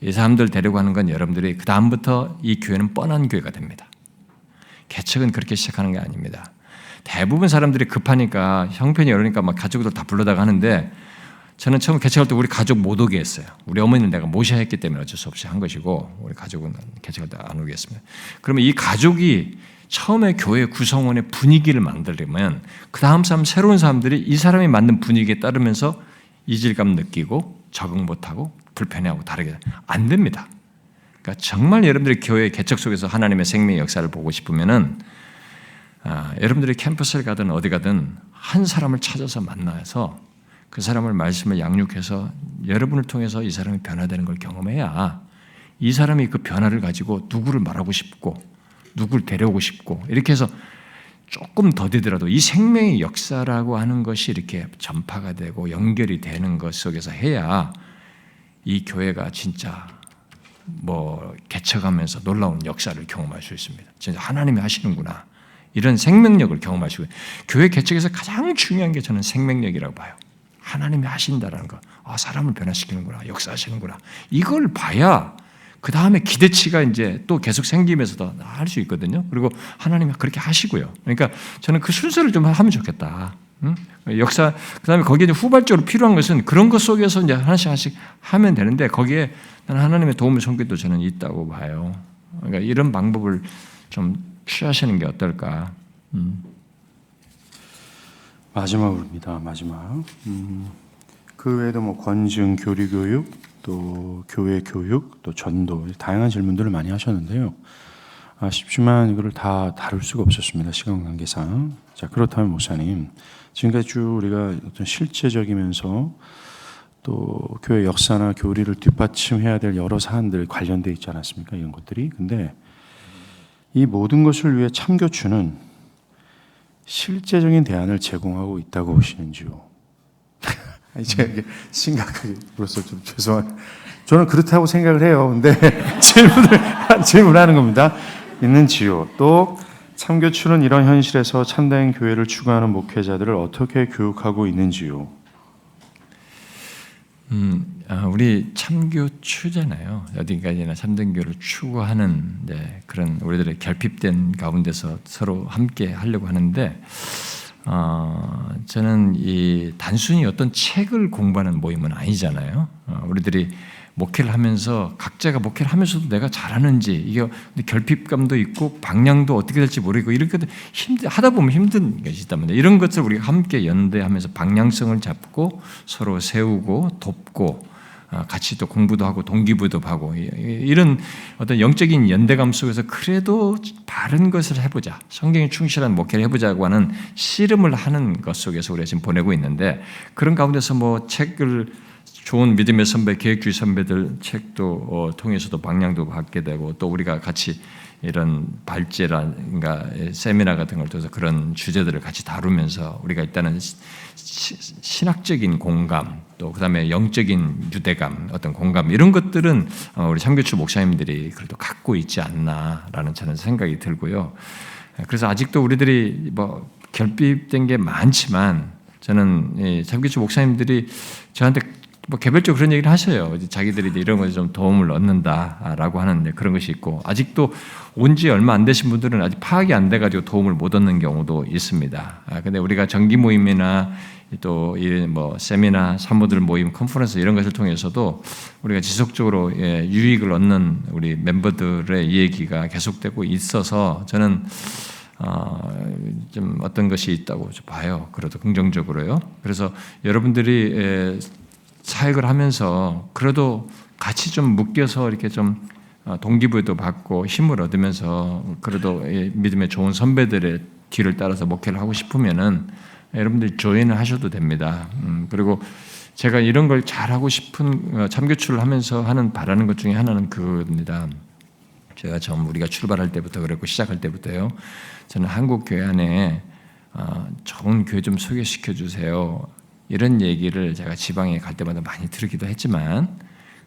이 사람들 데리고 하는 건 여러분들이 그 다음부터 이 교회는 뻔한 교회가 됩니다. 개척은 그렇게 시작하는 게 아닙니다. 대부분 사람들이 급하니까 형편이 어려우니까 막 가족들 다 불러다가 하는데, 저는 처음 개척할 때 우리 가족 못 오게 했어요. 우리 어머니는 내가 모셔야 했기 때문에 어쩔 수 없이 한 것이고, 우리 가족은 개척할 때 안 오게 했습니다. 그러면 이 가족이 처음에 교회 구성원의 분위기를 만들려면 그 다음 사람, 새로운 사람들이 이 사람이 만든 분위기에 따르면서 이질감 느끼고 적응 못하고 불편해하고 다르게 안 됩니다. 그러니까 정말 여러분들이 교회 개척 속에서 하나님의 생명의 역사를 보고 싶으면은 여러분들이 캠퍼스를 가든 어디 가든 한 사람을 찾아서 만나서 그 사람을 말씀을 양육해서 여러분을 통해서 이 사람이 변화되는 걸 경험해야 이 사람이 그 변화를 가지고 누구를 말하고 싶고 누구를 데려오고 싶고 이렇게 해서 조금 더디더라도 이 생명의 역사라고 하는 것이 이렇게 전파가 되고 연결이 되는 것 속에서 해야 이 교회가 진짜 뭐 개척하면서 놀라운 역사를 경험할 수 있습니다. 진짜 하나님이 하시는구나. 이런 생명력을 경험할 수 있어요. 교회 개척에서 가장 중요한 게 저는 생명력이라고 봐요. 하나님이 하신다라는 거. 사람을 변화시키는구나. 역사하시는구나. 이걸 봐야 그 다음에 기대치가 이제 또 계속 생기면서 더 할 수 있거든요. 그리고 하나님이 그렇게 하시고요. 그러니까 저는 그 순서를 좀 하면 좋겠다. 역사, 그 다음에 거기에 후발적으로 필요한 것은 그런 것 속에서 이제 하나씩 하면 되는데 거기에 하나님의 도움을 손길도 저는 있다고 봐요. 그러니까 이런 방법을 좀 취하시는 게 어떨까. 마지막으로입니다. 마지막. 그 외에도 뭐 권증, 교리 교육, 또 교회 교육, 또 전도 다양한 질문들을 많이 하셨는데요. 아쉽지만 이거를 다 다룰 수가 없었습니다. 시간 관계상. 자, 그렇다면 목사님, 지금까지 쭉 우리가 어떤 실제적이면서 또 교회 역사나 교리를 뒷받침해야 될 여러 사안들 관련돼 있지 않았습니까? 이런 것들이. 근데 이 모든 것을 위해 참교추는 실제적인 대안을 제공하고 있다고 보시는지요? 제가 이게 심각하게 물어서 좀 죄송합니다. 저는 그렇다고 생각을 해요. 근데 질문하는 겁니다. 있는지요? 또 참교추는 이런 현실에서 참된 교회를 추구하는 목회자들을 어떻게 교육하고 있는지요? 우리 참교추잖아요. 어디까지나 참된 교회를 추구하는 그런 우리들의 결핍된 가운데서 서로 함께 하려고 하는데 저는 이 단순히 어떤 책을 공부하는 모임은 아니잖아요. 우리들이 목회를 하면서 각자가 목회를 하면서도 내가 잘하는지 이게 결핍감도 있고 방향도 어떻게 될지 모르겠고 이렇게 하다 보면 힘든 것이 있단 말이에요. 이런 것을 우리가 함께 연대하면서 방향성을 잡고 서로 세우고 돕고 같이 또 공부도 하고 동기부여도 하고 이런 어떤 영적인 연대감 속에서 그래도 바른 것을 해보자, 성경에 충실한 목회를 해보자고 하는 씨름을 하는 것 속에서 우리가 지금 보내고 있는데, 그런 가운데서 뭐 책을 좋은 믿음의 선배, 계획주의 선배들 책도 통해서도 방향도 받게 되고, 또 우리가 같이 이런 발제라든가 세미나 같은 걸 통해서 그런 주제들을 같이 다루면서 우리가 일단은 신학적인 공감, 또 그다음에 영적인 유대감, 어떤 공감 이런 것들은 우리 참교추 목사님들이 그래도 갖고 있지 않나라는 저는 생각이 들고요. 그래서 아직도 우리들이 뭐 결핍된 게 많지만 저는 참교추 목사님들이 저한테 뭐 개별적으로 그런 얘기를 하셔요. 자기들이 이런 것에 좀 도움을 얻는다라고 하는 그런 것이 있고, 아직도 온 지 얼마 안 되신 분들은 아직 파악이 안 돼가지고 도움을 못 얻는 경우도 있습니다. 근데 우리가 정기 모임이나 또 뭐 세미나, 사모들 모임, 컨퍼런스 이런 것을 통해서도 우리가 지속적으로 유익을 얻는 우리 멤버들의 얘기가 계속되고 있어서 저는 좀 어떤 것이 있다고 봐요. 그래도 긍정적으로요. 그래서 여러분들이 사역을 하면서 그래도 같이 좀 묶여서 이렇게 좀 동기부여도 받고 힘을 얻으면서 그래도 믿음의 좋은 선배들의 뒤를 따라서 목회를 하고 싶으면은 여러분들이 조인을 하셔도 됩니다. 그리고 제가 이런 걸 잘하고 싶은 참교추를 하면서 하는 바라는 것 중에 하나는 그겁니다. 제가 처음 우리가 출발할 때부터 그랬고 시작할 때부터요. 저는 한국 교회 안에 좋은 교회 좀 소개시켜 주세요. 이런 얘기를 제가 지방에 갈 때마다 많이 들기도 했지만,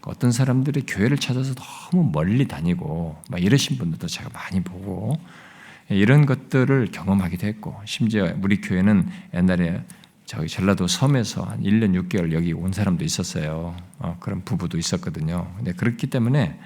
어떤 사람들이 교회를 찾아서 너무 멀리 다니고 막 이러신 분들도 제가 많이 보고 이런 것들을 경험하기도 했고, 심지어 우리 교회는 옛날에 저기 전라도 섬에서 한 1년 6개월 여기 온 사람도 있었어요. 그런 부부도 있었거든요. 근데 그렇기 때문에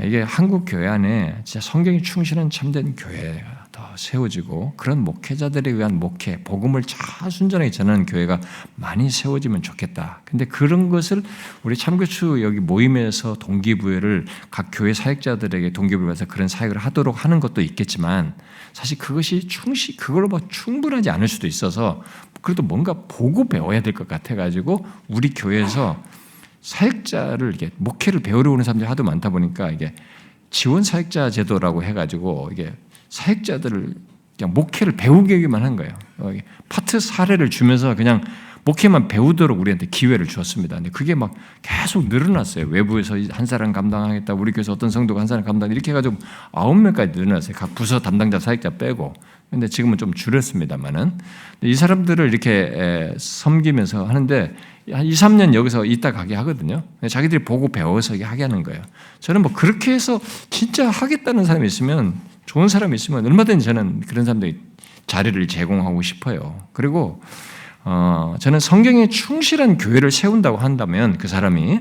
이게 한국 교회 안에 진짜 성경이 충실한 참된 교회가 더 세워지고, 그런 목회자들에 의한 목회, 복음을 잘 순전하게 전하는 교회가 많이 세워지면 좋겠다. 근데 그런 것을 우리 참교추 여기 모임에서 동기부여를 각 교회 사역자들에게 동기부여해서 그런 사역을 하도록 하는 것도 있겠지만, 사실 그것이 그걸로 뭐 충분하지 않을 수도 있어서 그래도 뭔가 보고 배워야 될 것 같아가지고 우리 교회에서 사역자를 이게 목회를 배우러 오는 사람들이 하도 많다 보니까 이게 지원 사역자 제도라고 해가지고 이게 사역자들을 그냥 목회를 배우기만 한 거예요. 파트 사례를 주면서 그냥 목회만 배우도록 우리한테 기회를 주었습니다. 근데 그게 막 계속 늘어났어요. 외부에서 한 사람 감당하겠다, 우리 교회에서 어떤 성도가 한 사람 감당, 이렇게 해가지고 9명까지 늘어났어요. 각 부서 담당자 사역자 빼고. 근데 지금은 좀 줄였습니다만은, 이 사람들을 이렇게 섬기면서 하는데 한 2, 3년 여기서 있다 가게 하거든요. 자기들이 보고 배워서 하게 하는 거예요. 저는 뭐 그렇게 해서 진짜 하겠다는 사람이 있으면, 좋은 사람이 있으면 얼마든지 저는 그런 사람들이 자리를 제공하고 싶어요. 그리고 저는 성경에 충실한 교회를 세운다고 한다면, 그 사람이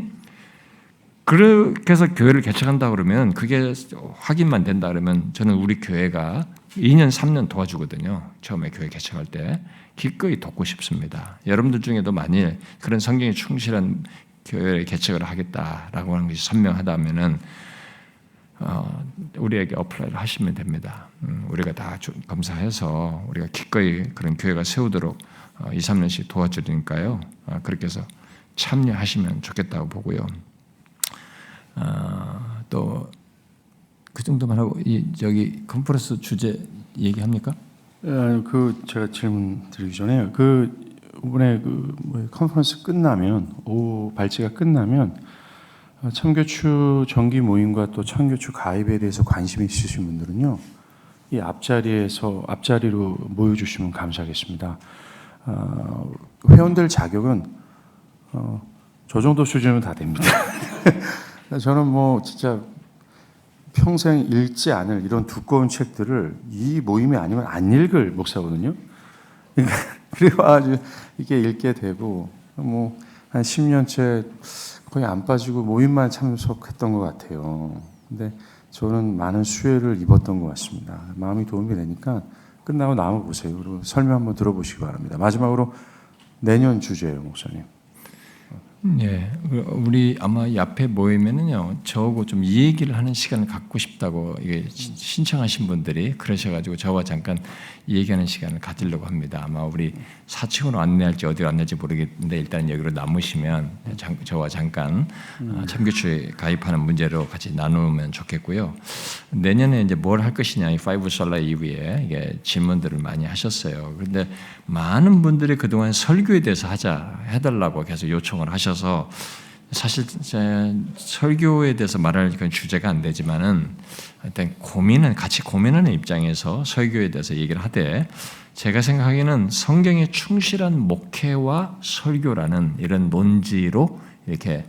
그렇게 해서 교회를 개척한다 그러면, 그게 확인만 된다 그러면 저는 우리 교회가 2년 3년 도와주거든요. 처음에 교회 개척할 때 기꺼이 돕고 싶습니다. 여러분들 중에도 만일 그런 성경에 충실한 교회 개척을 하겠다라고 하는 것이 선명하다면은 우리에게 어플라이를 하시면 됩니다. 우리가 다 검사해서 우리가 기꺼이 그런 교회가 세우도록 2, 3년씩 도와주니까요. 그렇게 해서 참여하시면 좋겠다고 보고요. 또 그 정도만 하고 저기 컨퍼런스 주제 얘기합니까? 제가 질문 드리기 전에 이번에 컨퍼런스 끝나면, 오후 발제가 끝나면 참교추 정기 모임과 또 참교추 가입에 대해서 관심이 있으신 분들은요, 이 앞자리로 모여주시면 감사하겠습니다. 회원들 자격은 저 정도 수준은 다 됩니다. 저는 뭐 진짜 평생 읽지 않을 이런 두꺼운 책들을 이 모임이 아니면 안 읽을 목사거든요. 그리고 아주 이게 읽게 되고, 뭐 한 10년째 거의 안 빠지고 모임만 참석했던 것 같아요. 근데 저는 많은 수혜를 입었던 것 같습니다. 마음이 도움이 되니까 끝나고 남아 보세요. 그리고 설명 한번 들어보시기 바랍니다. 마지막으로 내년 주제예요, 목사님. 예, 우리 아마 이 앞에 모이면은요, 저하고 좀 이 얘기를 하는 시간을 갖고 싶다고 이게 신청하신 분들이 그러셔가지고 저와 잠깐 이 얘기하는 시간을 가지려고 합니다. 아마 우리 사측으로 안내할지 어디로 안내할지 모르겠는데 일단 여기로 남으시면 저와 잠깐 참교추에 가입하는 문제로 같이 나누면 좋겠고요. 내년에 이제 뭘 할 것이냐 이 파이브 솔라 이후에 이게 질문들을 많이 하셨어요. 그런데 많은 분들이 그동안 설교에 대해서 해달라고 계속 요청을 하셔서 사실 설교에 대해서 말할 그런 주제가 안 되지만은 일단 같이 고민하는 입장에서 설교에 대해서 얘기를 하되 제가 생각하기에는 성경에 충실한 목회와 설교라는 이런 논지로 이렇게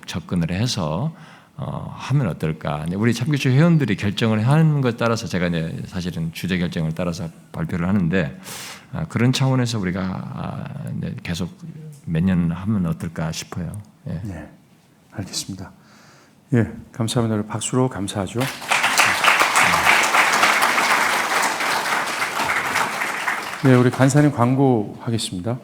접근을 해서 하면 어떨까? 우리 참교추 회원들이 결정을 하는 것에 따라서 제가 이제 사실은 주제 결정을 따라서 발표를 하는데 그런 차원에서 우리가 계속 몇 년 하면 어떨까 싶어요. 예. 네, 알겠습니다. 예, 감사합니다. 박수로 감사하죠. 네, 우리 간사님 광고하겠습니다.